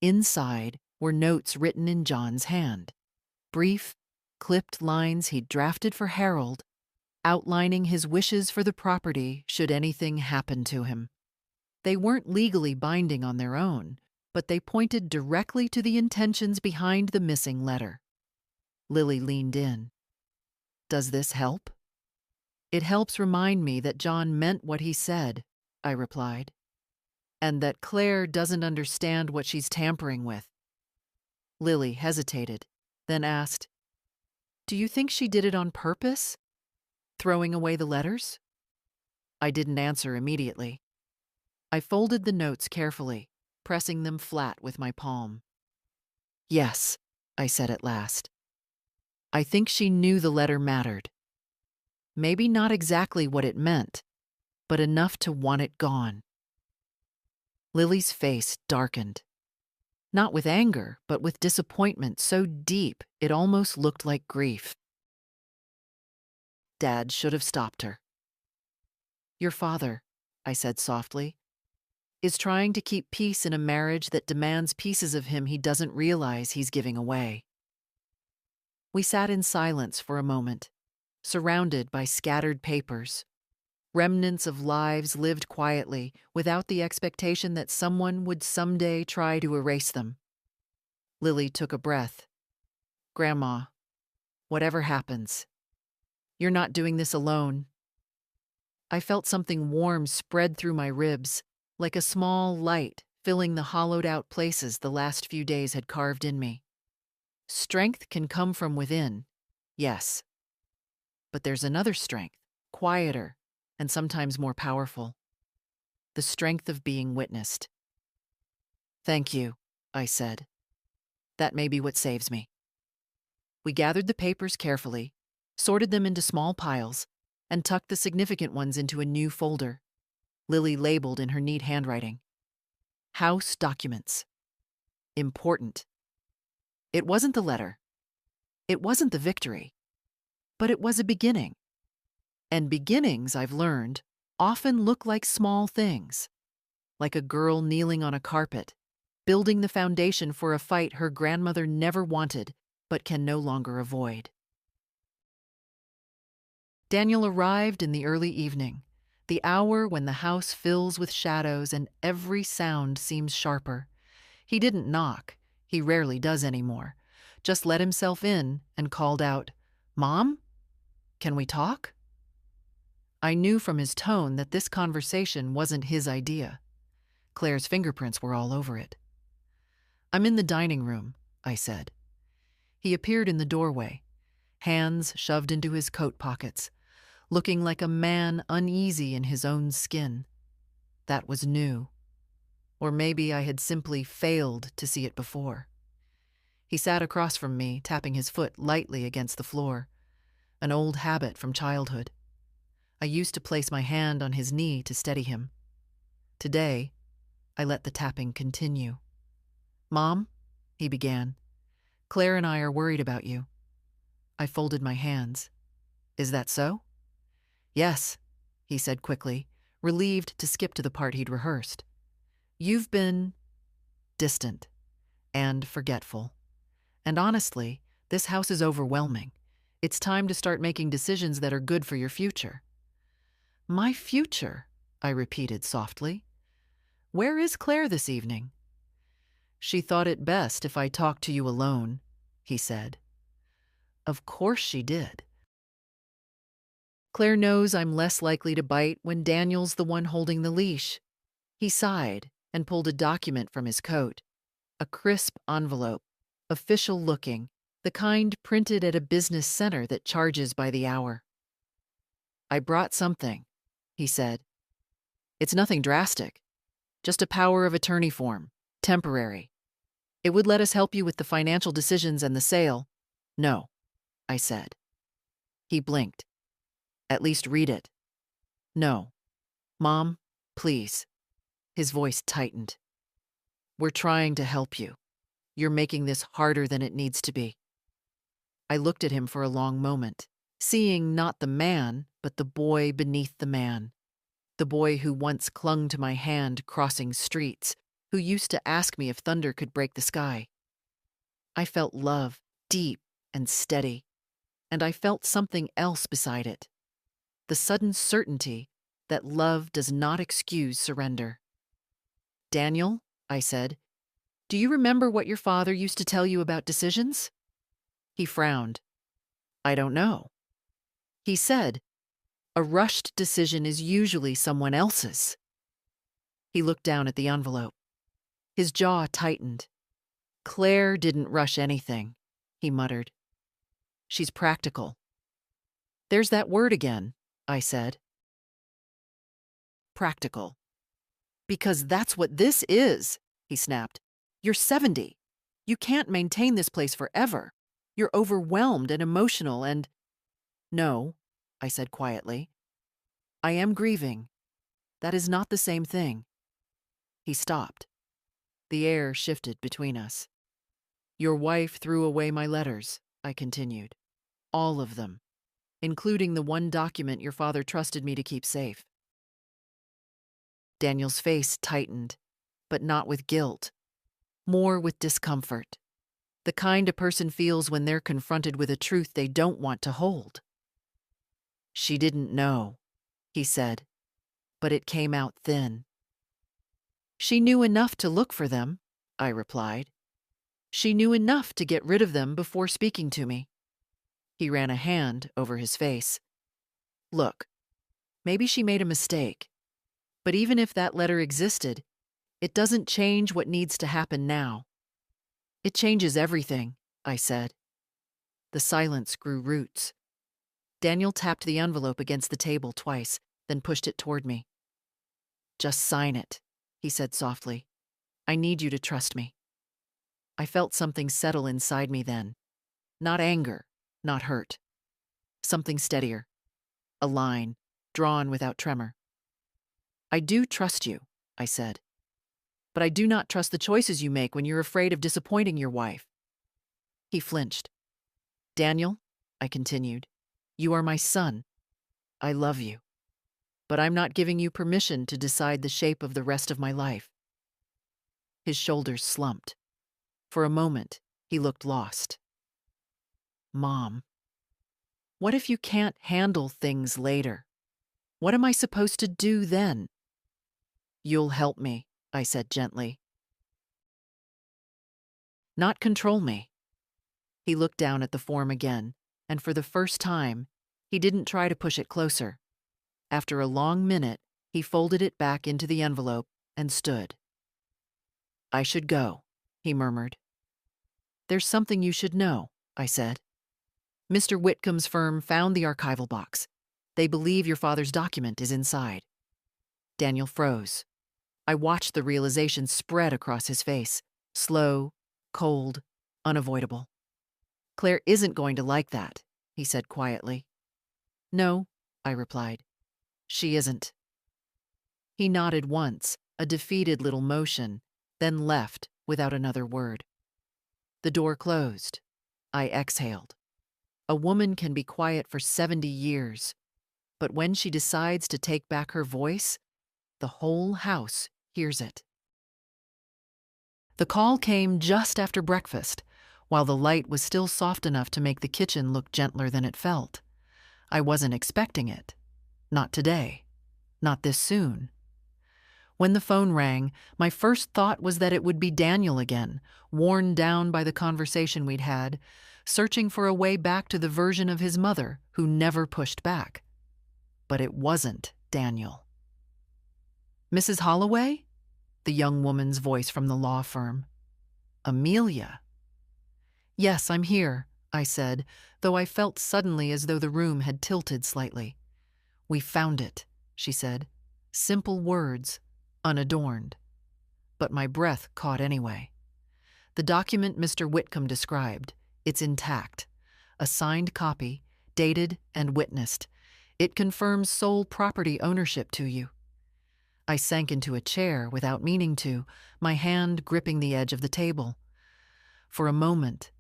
Inside were notes written in John's hand, brief, clipped lines he'd drafted for Harold, outlining his wishes for the property should anything happen to him. They weren't legally binding on their own, but they pointed directly to the intentions behind the missing letter. Lily leaned in. "Does this help?" "It helps remind me that John meant what he said," I replied, "and that Claire doesn't understand what she's tampering with." Lily hesitated, then asked, "Do you think she did it on purpose? Throwing away the letters?" I didn't answer immediately. I folded the notes carefully, pressing them flat with my palm. "Yes," I said at last. "I think she knew the letter mattered. Maybe not exactly what it meant, but enough to want it gone." Lily's face darkened. Not with anger, but with disappointment so deep it almost looked like grief. Dad should have stopped her. "Your father," I said softly, "is trying to keep peace in a marriage that demands pieces of him he doesn't realize he's giving away." We sat in silence for a moment, surrounded by scattered papers, remnants of lives lived quietly without the expectation that someone would someday try to erase them. Lily took a breath. "Grandma, whatever happens, you're not doing this alone." I felt something warm spread through my ribs, like a small light filling the hollowed-out places the last few days had carved in me. Strength can come from within, yes. But there's another strength, quieter and sometimes more powerful. The strength of being witnessed. "Thank you," I said. "That may be what saves me." We gathered the papers carefully, sorted them into small piles, and tucked the significant ones into a new folder. Lily labeled in her neat handwriting. "House documents. Important." It wasn't the letter. It wasn't the victory. But it was a beginning. And beginnings, I've learned, often look like small things. Like a girl kneeling on a carpet, building the foundation for a fight her grandmother never wanted, but can no longer avoid. Daniel arrived in the early evening, the hour when the house fills with shadows and every sound seems sharper. He didn't knock. He rarely does anymore. Just let himself in and called out, "Mom? Can we talk?" I knew from his tone that this conversation wasn't his idea. Claire's fingerprints were all over it. "I'm in the dining room," I said. He appeared in the doorway, hands shoved into his coat pockets, looking like a man uneasy in his own skin. That was new. Or maybe I had simply failed to see it before. He sat across from me, tapping his foot lightly against the floor, an old habit from childhood. I used to place my hand on his knee to steady him. Today, I let the tapping continue. "Mom," he began, "Claire and I are worried about you." I folded my hands. "Is that so?" "Yes," he said quickly, relieved to skip to the part he'd rehearsed. "You've been distant and forgetful. And honestly, this house is overwhelming. It's time to start making decisions that are good for your future." "My future?" I repeated softly. "Where is Claire this evening?" "She thought it best if I talked to you alone," he said. Of course she did. Claire knows I'm less likely to bite when Daniel's the one holding the leash. He sighed and pulled a document from his coat. A crisp envelope, official looking, the kind printed at a business center that charges by the hour. "I brought something," he said. "It's nothing drastic. Just a power of attorney form. Temporary. It would let us help you with the financial decisions and the sale." "No," I said. He blinked. "At least read it." "No. Mom, please." His voice tightened. "We're trying to help you. You're making this harder than it needs to be." I looked at him for a long moment, seeing not the man, but the boy beneath the man. The boy who once clung to my hand crossing streets, who used to ask me if thunder could break the sky. I felt love, deep and steady, and I felt something else beside it. The sudden certainty that love does not excuse surrender. "Daniel," I said, "do you remember what your father used to tell you about decisions?" He frowned. "I don't know." He said, "A rushed decision is usually someone else's." He looked down at the envelope. His jaw tightened. "Claire didn't rush anything," he muttered. "She's practical." "There's that word again," I said. "Practical." "Because that's what this is," he snapped. "You're 70. You can't maintain this place forever. You're overwhelmed and emotional and—" "No," I said quietly. "I am grieving. That is not the same thing." He stopped. The air shifted between us. "Your wife threw away my letters," I continued. "All of them, including the one document your father trusted me to keep safe." Daniel's face tightened, but not with guilt, more with discomfort. The kind a person feels when they're confronted with a truth they don't want to hold. "She didn't know," he said, but it came out thin. "She knew enough to look for them," I replied. "She knew enough to get rid of them before speaking to me." He ran a hand over his face. "Look, maybe she made a mistake. But even if that letter existed, it doesn't change what needs to happen now." "It changes everything," I said. The silence grew roots. Daniel tapped the envelope against the table twice, then pushed it toward me. "Just sign it," he said softly. "I need you to trust me." I felt something settle inside me then. Not anger, not hurt. Something steadier. A line, drawn without tremor. "I do trust you," I said. "But I do not trust the choices you make when you're afraid of disappointing your wife." He flinched. "Daniel," I continued, "you are my son. I love you. But I'm not giving you permission to decide the shape of the rest of my life." His shoulders slumped. For a moment, he looked lost. "Mom, what if you can't handle things later? What am I supposed to do then?" "You'll help me," I said gently. "Not control me." He looked down at the form again, and for the first time, he didn't try to push it closer. After a long minute, he folded it back into the envelope and stood. "I should go," he murmured. "There's something you should know," I said. "Mr. Whitcomb's firm found the archival box. They believe your father's document is inside." Daniel froze. I watched the realization spread across his face. Slow, cold, unavoidable. "Claire isn't going to like that," he said quietly. "No," I replied. She isn't. He nodded once, a defeated little motion, then left without another word. The door closed. I exhaled. A woman can be quiet for 70 years, but when she decides to take back her voice, the whole house hears it. The call came just after breakfast, while the light was still soft enough to make the kitchen look gentler than it felt. I wasn't expecting it. Not today. Not this soon. When the phone rang, my first thought was that it would be Daniel again, worn down by the conversation we'd had, searching for a way back to the version of his mother who never pushed back. But it wasn't Daniel. Mrs. Holloway? The young woman's voice from the law firm. Amelia. Yes, I'm here, I said, though I felt suddenly as though the room had tilted slightly. We found it, she said. Simple words, unadorned. But my breath caught anyway. The document Mr. Whitcomb described, it's intact. A signed copy, dated and witnessed. It confirms sole property ownership to you. I sank into a chair without meaning to, my hand gripping the edge of the table. For a moment,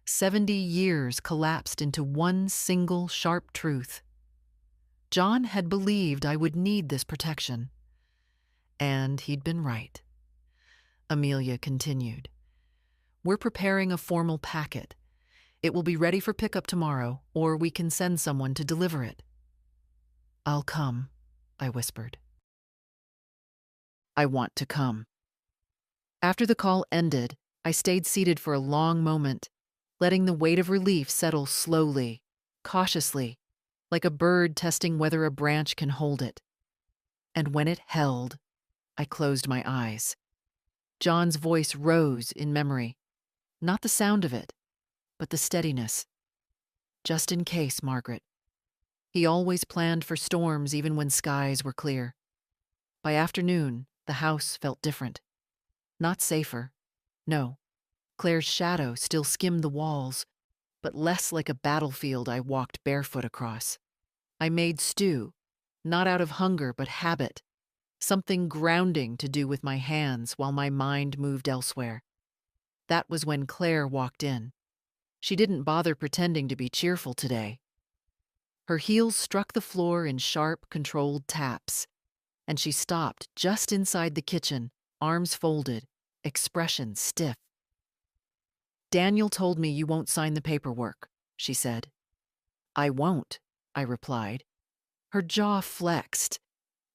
70 years collapsed into one single sharp truth. John had believed I would need this protection. And he'd been right. Amelia continued. We're preparing a formal packet. It will be ready for pickup tomorrow, or we can send someone to deliver it. I'll come, I whispered. I want to come. After the call ended, I stayed seated for a long moment, letting the weight of relief settle slowly, cautiously, like a bird testing whether a branch can hold it. And when it held, I closed my eyes. John's voice rose in memory. Not the sound of it, but the steadiness. Just in case, Margaret. He always planned for storms even when skies were clear. By afternoon, the house felt different. Not safer. No. Claire's shadow still skimmed the walls, but less like a battlefield I walked barefoot across. I made stew, not out of hunger but habit, something grounding to do with my hands while my mind moved elsewhere. That was when Claire walked in. She didn't bother pretending to be cheerful today. Her heels struck the floor in sharp, controlled taps, and she stopped just inside the kitchen, arms folded, expression stiff. Daniel told me you won't sign the paperwork, she said. I won't, I replied. Her jaw flexed,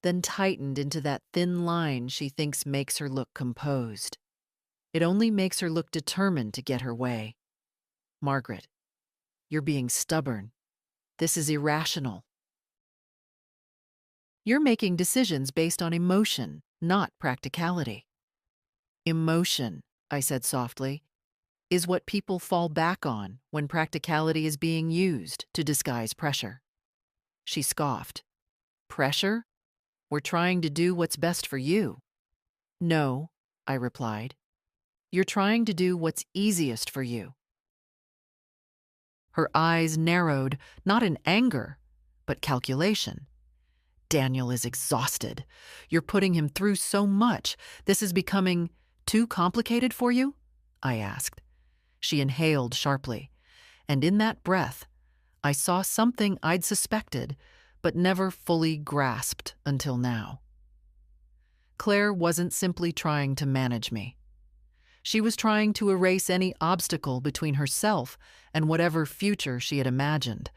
then tightened into that thin line she thinks makes her look composed. It only makes her look determined to get her way. Margaret, you're being stubborn. This is irrational. You're making decisions based on emotion, not practicality. Emotion, I said softly, is what people fall back on when practicality is being used to disguise pressure. She scoffed. Pressure? We're trying to do what's best for you. No, I replied. You're trying to do what's easiest for you. Her eyes narrowed, not in anger, but calculation. Daniel is exhausted. You're putting him through so much. This is becoming too complicated for you? I asked. She inhaled sharply, and in that breath, I saw something I'd suspected, but never fully grasped until now. Claire wasn't simply trying to manage me. She was trying to erase any obstacle between herself and whatever future she had imagined,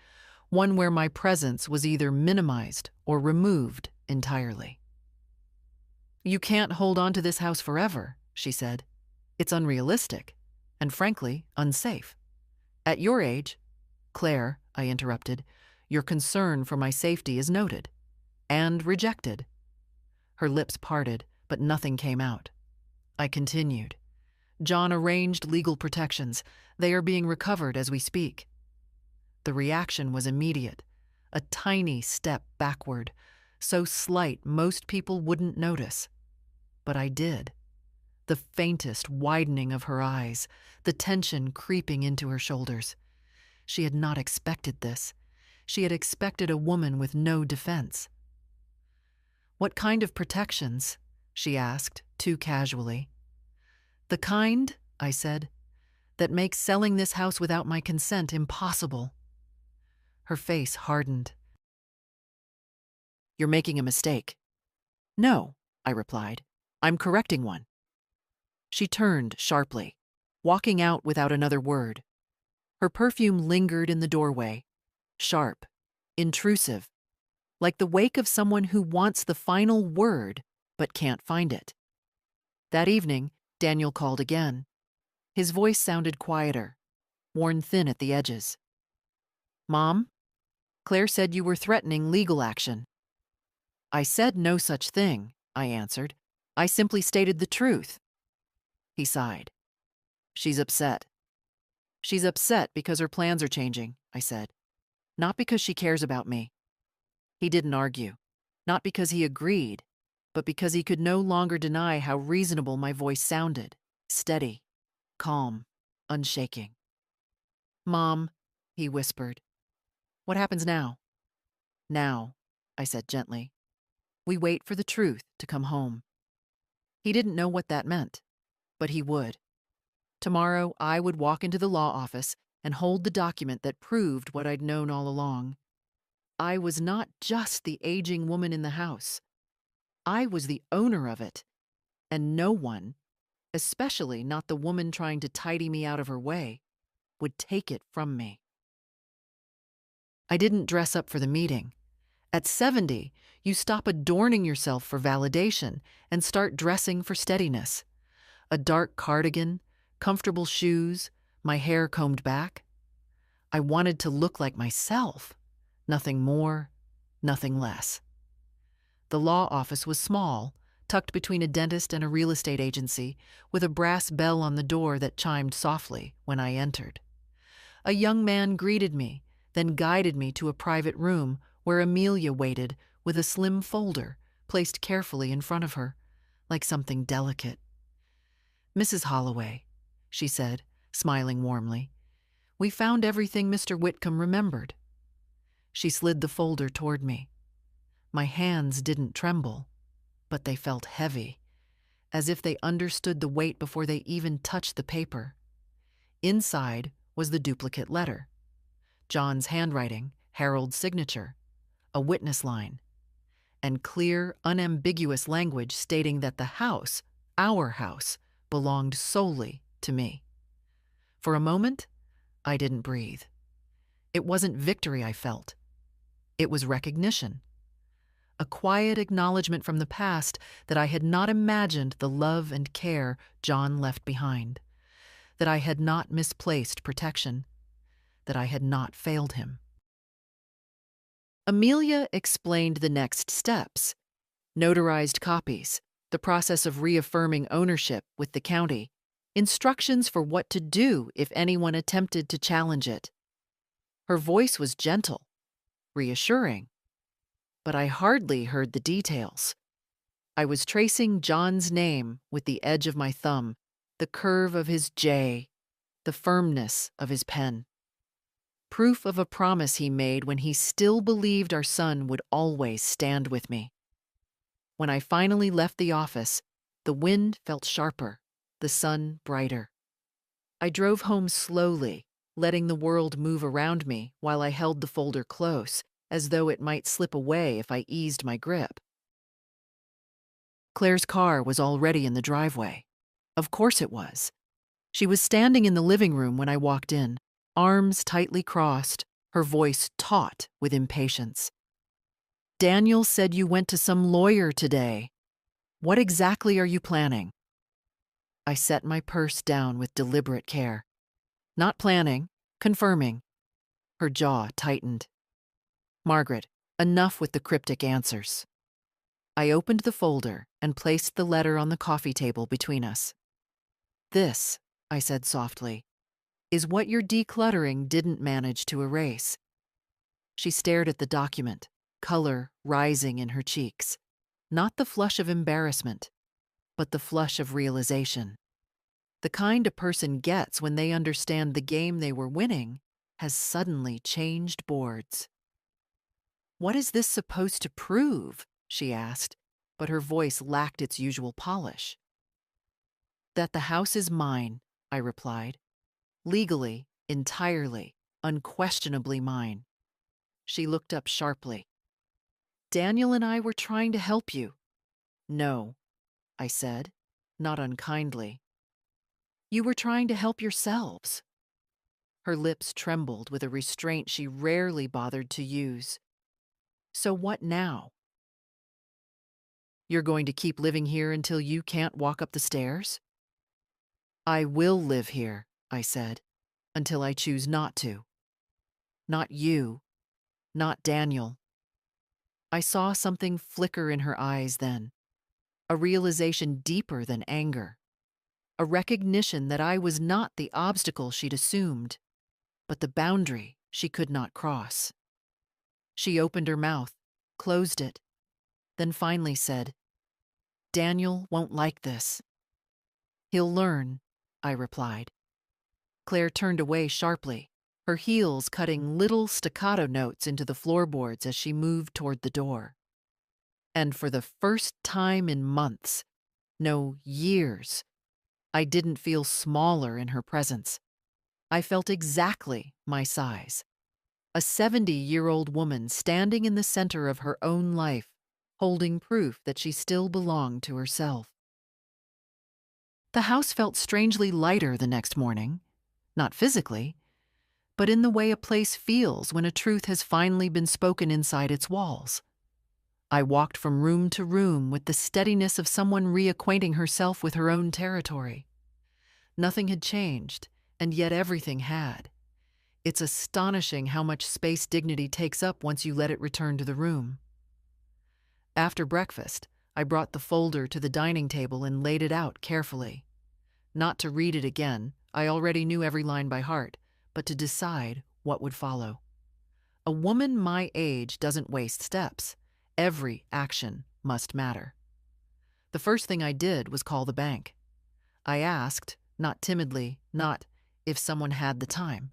one where my presence was either minimized or removed entirely. You can't hold on to this house forever, she said. It's unrealistic, and frankly, unsafe. At your age, Claire, I interrupted, your concern for my safety is noted and rejected. Her lips parted, but nothing came out. I continued. John arranged legal protections. They are being recovered as we speak. The reaction was immediate, a tiny step backward, so slight most people wouldn't notice. But I did. The faintest widening of her eyes, the tension creeping into her shoulders. She had not expected this. She had expected a woman with no defense. "What kind of protections?" she asked, too casually. "The kind," I said, "that makes selling this house without my consent impossible." Her face hardened. "You're making a mistake." "No," I replied. "I'm correcting one." She turned sharply, walking out without another word. Her perfume lingered in the doorway, sharp, intrusive, like the wake of someone who wants the final word but can't find it. That evening, Daniel called again. His voice sounded quieter, worn thin at the edges. "Mom, Claire said you were threatening legal action." "I said no such thing," I answered. "I simply stated the truth." He sighed. "She's upset." "She's upset because her plans are changing," I said. "Not because she cares about me." He didn't argue. Not because he agreed, but because he could no longer deny how reasonable my voice sounded. Steady, calm, unshaking. "Mom," he whispered. "What happens now?" "Now," I said gently. "We wait for the truth to come home." He didn't know what that meant, but he would. Tomorrow, I would walk into the law office and hold the document that proved what I'd known all along. I was not just the aging woman in the house. I was the owner of it, and no one, especially not the woman trying to tidy me out of her way, would take it from me. I didn't dress up for the meeting. At 70, you stop adorning yourself for validation and start dressing for steadiness. A dark cardigan, comfortable shoes, my hair combed back. I wanted to look like myself. Nothing more, nothing less. The law office was small, tucked between a dentist and a real estate agency, with a brass bell on the door that chimed softly when I entered. A young man greeted me, then guided me to a private room where Amelia waited with a slim folder placed carefully in front of her, like something delicate. "Mrs. Holloway," she said, smiling warmly, "we found everything Mr. Whitcomb remembered." She slid the folder toward me. My hands didn't tremble, but they felt heavy, as if they understood the weight before they even touched the paper. Inside was the duplicate letter. John's handwriting, Harold's signature, a witness line, and clear, unambiguous language stating that the house, our house, belonged solely to me. For a moment, I didn't breathe. It wasn't victory I felt. It was recognition. A quiet acknowledgement from the past that I had not imagined the love and care John left behind, that I had not misplaced protection, that I had not failed him. Amelia explained the next steps: notarized copies, the process of reaffirming ownership with the county, instructions for what to do if anyone attempted to challenge it. Her voice was gentle, reassuring, but I hardly heard the details. I was tracing John's name with the edge of my thumb, the curve of his J, the firmness of his pen. Proof of a promise he made when he still believed our son would always stand with me. When I finally left the office, the wind felt sharper, the sun brighter. I drove home slowly, letting the world move around me while I held the folder close, as though it might slip away if I eased my grip. Claire's car was already in the driveway. Of course it was. She was standing in the living room when I walked in, arms tightly crossed, her voice taut with impatience. "Daniel said you went to some lawyer today. What exactly are you planning?" I set my purse down with deliberate care. "Not planning, confirming." Her jaw tightened. "Margaret, enough with the cryptic answers." I opened the folder and placed the letter on the coffee table between us. "This," I said softly, "is what your decluttering didn't manage to erase." She stared at the document, color rising in her cheeks. Not the flush of embarrassment, but the flush of realization. The kind a person gets when they understand the game they were winning has suddenly changed boards. "What is this supposed to prove?" she asked, but her voice lacked its usual polish. "That the house is mine," I replied. "Legally, entirely, unquestionably mine." She looked up sharply. "Daniel and I were trying to help you." "No," I said, not unkindly. "You were trying to help yourselves." Her lips trembled with a restraint she rarely bothered to use. "So what now?" "You're going to keep living here until you can't walk up the stairs?" "I will live here," I said, "until I choose not to. Not you, not Daniel." I saw something flicker in her eyes then, a realization deeper than anger, a recognition that I was not the obstacle she'd assumed, but the boundary she could not cross. She opened her mouth, closed it, then finally said, "Daniel won't like this." "He'll learn," I replied. Claire turned away sharply, her heels cutting little staccato notes into the floorboards as she moved toward the door. And for the first time in months, no, years, I didn't feel smaller in her presence. I felt exactly my size. A 70-year-old woman standing in the center of her own life, holding proof that she still belonged to herself. The house felt strangely lighter the next morning, not physically, but in the way a place feels when a truth has finally been spoken inside its walls. I walked from room to room with the steadiness of someone reacquainting herself with her own territory. Nothing had changed, and yet everything had. It's astonishing how much space dignity takes up once you let it return to the room. After breakfast, I brought the folder to the dining table and laid it out carefully. Not to read it again, I already knew every line by heart, but to decide what would follow. A woman my age doesn't waste steps. Every action must matter. The first thing I did was call the bank. I asked, not timidly, not if someone had the time,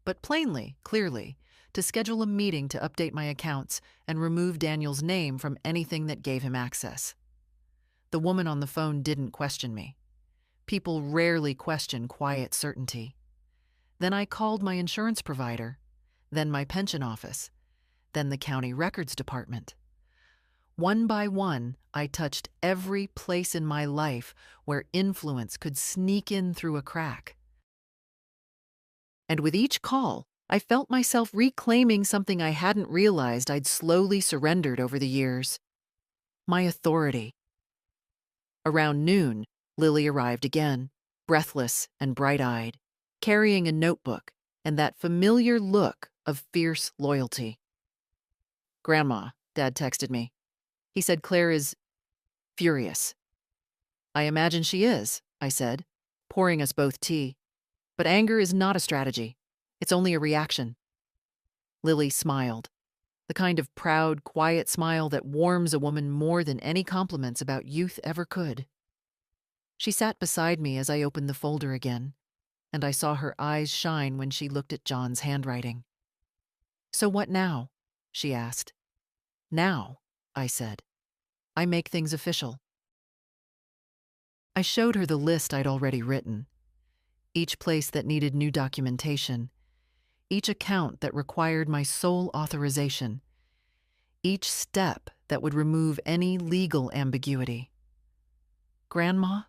but plainly, clearly, to schedule a meeting to update my accounts and remove Daniel's name from anything that gave him access. The woman on the phone didn't question me. People rarely question quiet certainty. Then I called my insurance provider, then my pension office, then the county records department. One by one, I touched every place in my life where influence could sneak in through a crack. And with each call, I felt myself reclaiming something I hadn't realized I'd slowly surrendered over the years: my authority. Around noon, Lily arrived again, breathless and bright-eyed, carrying a notebook and that familiar look of fierce loyalty. "Grandma," Dad texted me. He said Claire is furious. "I imagine she is," I said, pouring us both tea. "But anger is not a strategy. It's only a reaction." Lily smiled, the kind of proud, quiet smile that warms a woman more than any compliments about youth ever could. She sat beside me as I opened the folder again, and I saw her eyes shine when she looked at John's handwriting. "So what now?" she asked. "Now," I said. "I make things official." I showed her the list I'd already written. Each place that needed new documentation. Each account that required my sole authorization. Each step that would remove any legal ambiguity. "Grandma,"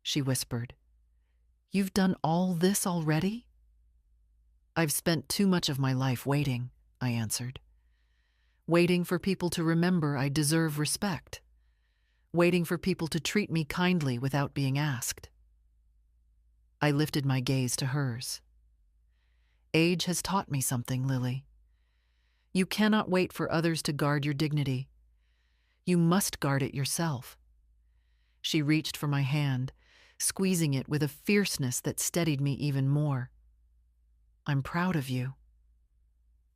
she whispered, "you've done all this already?" "I've spent too much of my life waiting," I answered. Waiting for people to remember I deserve respect. Waiting for people to treat me kindly without being asked. I lifted my gaze to hers. "Age has taught me something, Lily. You cannot wait for others to guard your dignity. You must guard it yourself." She reached for my hand, squeezing it with a fierceness that steadied me even more. "I'm proud of you."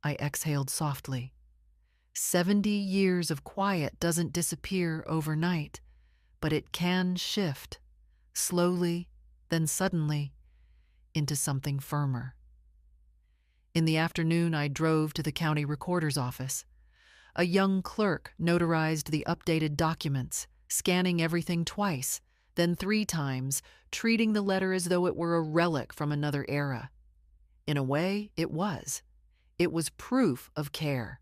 I exhaled softly. 70 years of quiet doesn't disappear overnight, but it can shift, slowly, then suddenly, into something firmer. In the afternoon, I drove to the county recorder's office. A young clerk notarized the updated documents, scanning everything twice, then 3 times, treating the letter as though it were a relic from another era. In a way, it was. It was proof of care,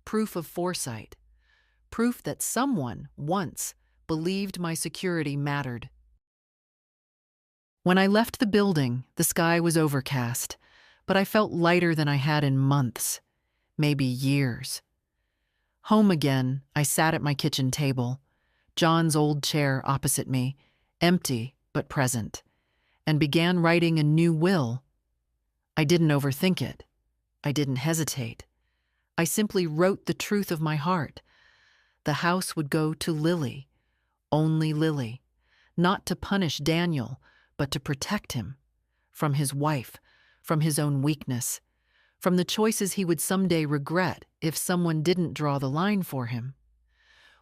proof of foresight, proof that someone, once, believed my security mattered. When I left the building, the sky was overcast, but I felt lighter than I had in months, maybe years. Home again, I sat at my kitchen table, John's old chair opposite me, empty but present, and began writing a new will. I didn't overthink it. I didn't hesitate. I simply wrote the truth of my heart. The house would go to Lily, only Lily, not to punish Daniel, but to protect him, from his wife, from his own weakness, from the choices he would someday regret if someone didn't draw the line for him.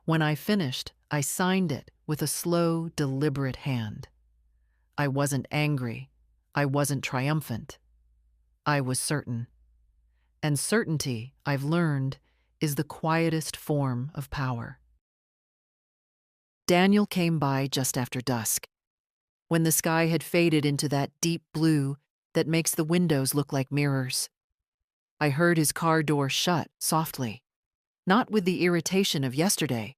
When I finished, I signed it with a slow, deliberate hand. I wasn't angry. I wasn't triumphant. I was certain. And certainty, I've learned, is the quietest form of power. Daniel came by just after dusk, when the sky had faded into that deep blue that makes the windows look like mirrors. I heard his car door shut softly, not with the irritation of yesterday,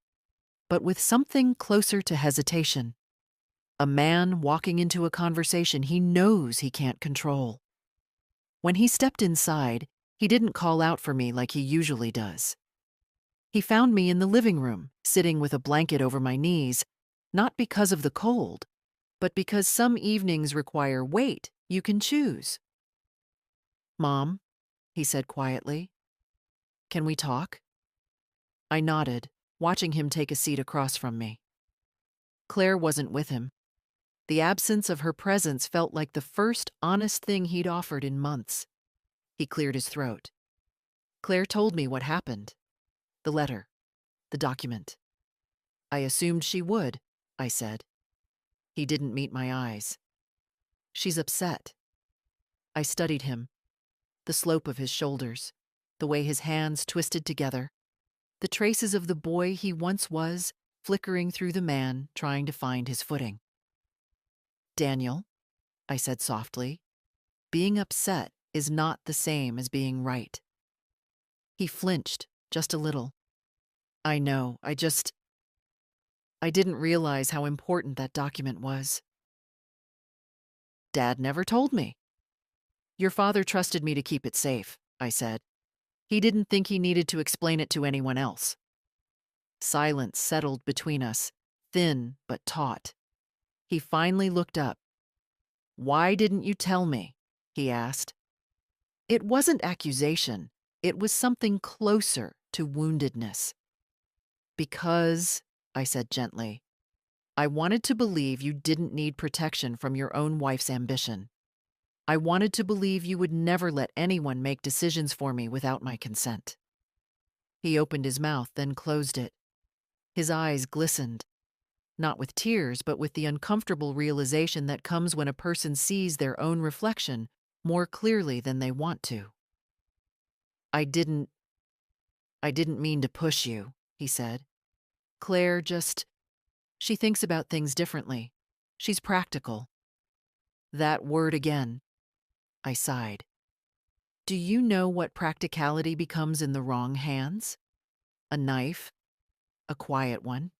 but with something closer to hesitation. A man walking into a conversation he knows he can't control. When he stepped inside, he didn't call out for me like he usually does. He found me in the living room, sitting with a blanket over my knees, not because of the cold, but because some evenings require weight you can choose. "Mom," he said quietly, "can we talk?" I nodded, watching him take a seat across from me. Claire wasn't with him. The absence of her presence felt like the first honest thing he'd offered in months. He cleared his throat. "Claire told me what happened. The letter. The document." "I assumed she would," I said. He didn't meet my eyes. "She's upset." I studied him. The slope of his shoulders, the way his hands twisted together, the traces of the boy he once was flickering through the man trying to find his footing. "Daniel," I said softly, "being upset is not the same as being right." He flinched, just a little. "I know, I didn't realize how important that document was." "Dad never told me." "Your father trusted me to keep it safe," I said. "He didn't think he needed to explain it to anyone else." Silence settled between us, thin but taut. He finally looked up. "Why didn't you tell me?" he asked. It wasn't accusation. It was something closer to woundedness. "Because," I said gently, "I wanted to believe you didn't need protection from your own wife's ambition. I wanted to believe you would never let anyone make decisions for me without my consent." He opened his mouth, then closed it. His eyes glistened, not with tears, but with the uncomfortable realization that comes when a person sees their own reflection more clearly than they want to. I didn't mean to push you," he said. "Claire she thinks about things differently. She's practical." That word again. I sighed. "Do you know what practicality becomes in the wrong hands? A knife, a quiet one."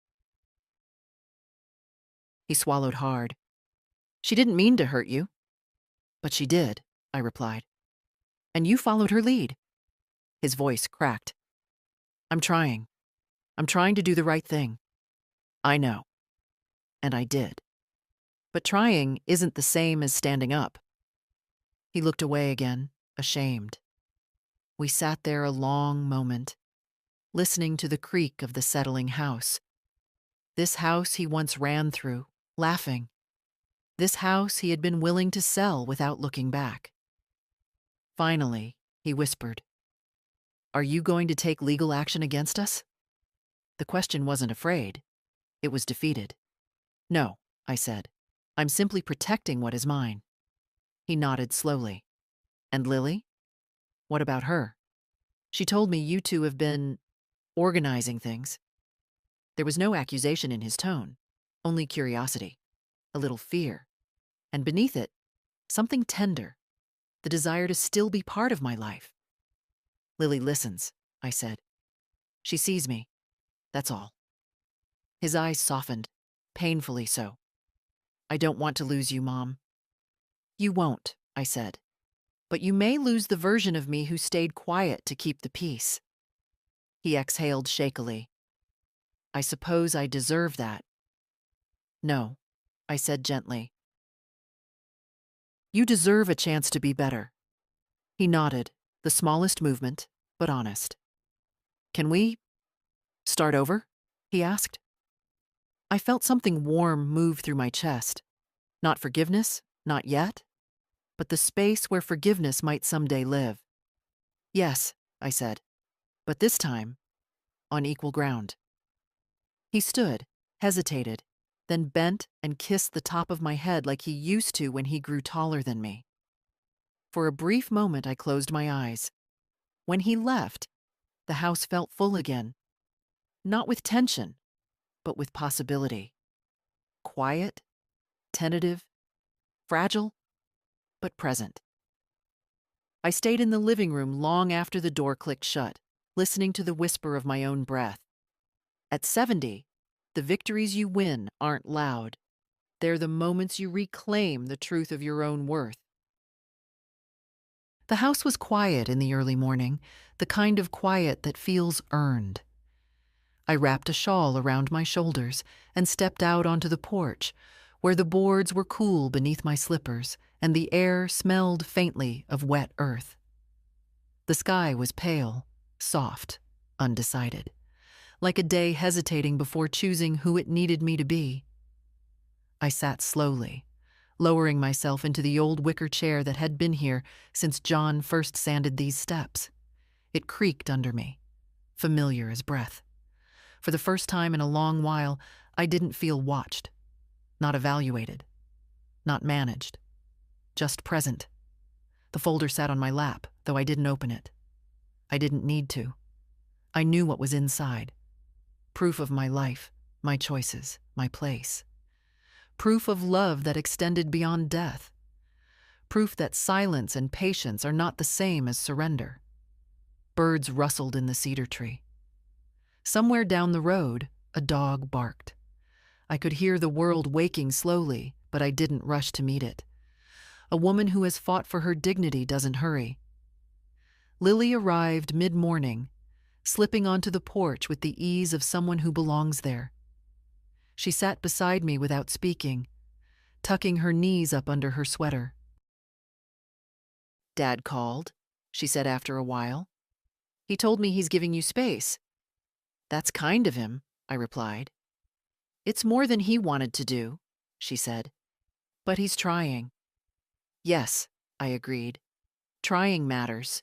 He swallowed hard. "She didn't mean to hurt you." "But she did," I replied. "And you followed her lead." His voice cracked. I'm trying to do the right thing." "I know." And I did. But trying isn't the same as standing up." He looked away again, ashamed. We sat there a long moment, listening to the creak of the settling house. This house he once ran through, laughing. This house he had been willing to sell without looking back. Finally, he whispered, "Are you going to take legal action against us?" The question wasn't afraid. It was defeated. "No," I said. "I'm simply protecting what is mine." He nodded slowly. "And Lily? What about her? She told me you two have been organizing things. There was no accusation in his tone, only curiosity, a little fear, and beneath it, something tender, the desire to still be part of my life. Lily listens, I said. She sees me, that's all. His eyes softened, painfully so. I don't want to lose you, Mom. You won't, I said. But you may lose the version of me who stayed quiet to keep the peace. He exhaled shakily. I suppose I deserve that. No, I said gently. You deserve a chance to be better. He nodded, the smallest movement, but honest. Can we start over? He asked. I felt something warm move through my chest. Not forgiveness, not yet, but the space where forgiveness might someday live. Yes, I said, but this time, on equal ground. He stood, hesitated, then bent and kissed the top of my head like he used to when he grew taller than me. For a brief moment, I closed my eyes. When he left, the house felt full again. Not with tension, but with possibility. Quiet, tentative, fragile, but present. I stayed in the living room long after the door clicked shut, listening to the whisper of my own breath. At 70, the victories you win aren't loud. They're the moments you reclaim the truth of your own worth. The house was quiet in the early morning, the kind of quiet that feels earned. I wrapped a shawl around my shoulders and stepped out onto the porch, where the boards were cool beneath my slippers and the air smelled faintly of wet earth. The sky was pale, soft, undecided, like a day hesitating before choosing who it needed me to be. I sat slowly, lowering myself into the old wicker chair that had been here since John first sanded these steps. It creaked under me, familiar as breath. For the first time in a long while, I didn't feel watched, not evaluated, not managed, just present. The folder sat on my lap, though I didn't open it. I didn't need to. I knew what was inside. Proof of my life, my choices, my place. Proof of love that extended beyond death. Proof that silence and patience are not the same as surrender. Birds rustled in the cedar tree. Somewhere down the road, a dog barked. I could hear the world waking slowly, but I didn't rush to meet it. A woman who has fought for her dignity doesn't hurry. Lily arrived mid-morning, slipping onto the porch with the ease of someone who belongs there. She sat beside me without speaking, tucking her knees up under her sweater. Dad called, she said after a while. He told me he's giving you space. That's kind of him, I replied. It's more than he wanted to do, she said. But he's trying. Yes, I agreed. Trying matters.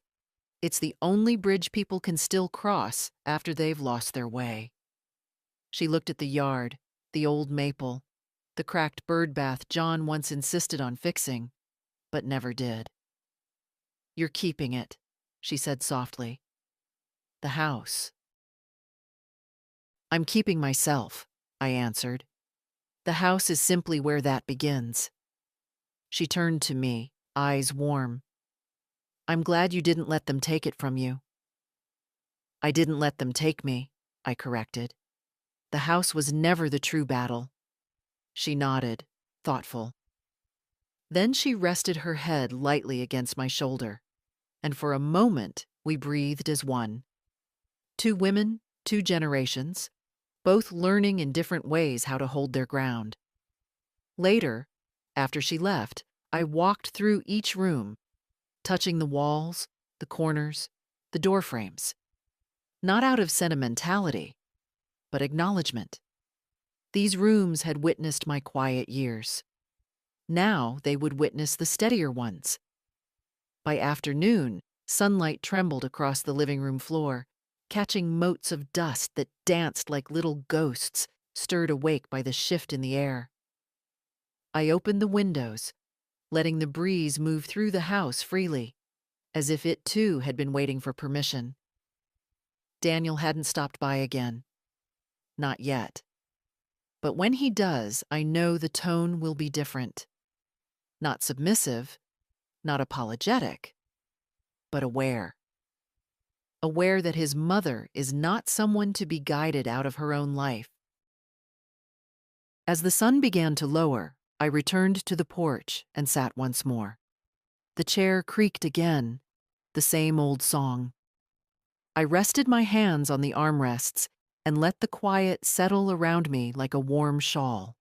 It's the only bridge people can still cross after they've lost their way. She looked at the yard, the old maple, the cracked bird bath John once insisted on fixing, but never did. You're keeping it, she said softly. The house. I'm keeping myself, I answered. The house is simply where that begins. She turned to me, eyes warm. I'm glad you didn't let them take it from you. I didn't let them take me, I corrected. The house was never the true battle. She nodded, thoughtful. Then she rested her head lightly against my shoulder, and for a moment we breathed as one. Two women, two generations, both learning in different ways how to hold their ground. Later, after she left, I walked through each room, touching the walls, the corners, the door frames. Not out of sentimentality, but acknowledgement. These rooms had witnessed my quiet years. Now they would witness the steadier ones. By afternoon, sunlight trembled across the living room floor, catching motes of dust that danced like little ghosts, stirred awake by the shift in the air. I opened the windows, letting the breeze move through the house freely, as if it too had been waiting for permission. Daniel hadn't stopped by again. Not yet. But when he does, I know the tone will be different. Not submissive, not apologetic, but aware. Aware that his mother is not someone to be guided out of her own life. As the sun began to lower, I returned to the porch and sat once more. The chair creaked again, the same old song. I rested my hands on the armrests and let the quiet settle around me like a warm shawl.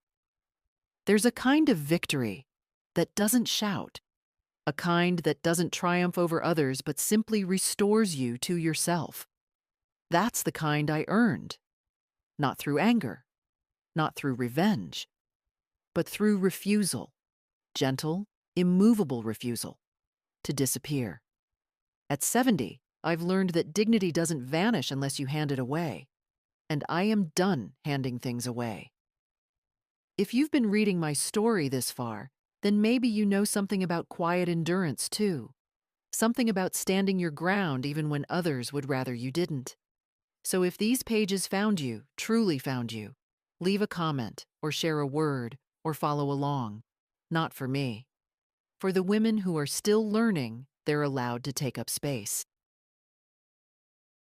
There's a kind of victory that doesn't shout, a kind that doesn't triumph over others but simply restores you to yourself. That's the kind I earned, not through anger, not through revenge, but through refusal, gentle, immovable refusal, to disappear. At 70, I've learned that dignity doesn't vanish unless you hand it away, and I am done handing things away. If you've been reading my story this far, then maybe you know something about quiet endurance too, something about standing your ground even when others would rather you didn't. So if these pages found you, truly found you, leave a comment or share a word or follow along. Not for me. For the women who are still learning, they're allowed to take up space.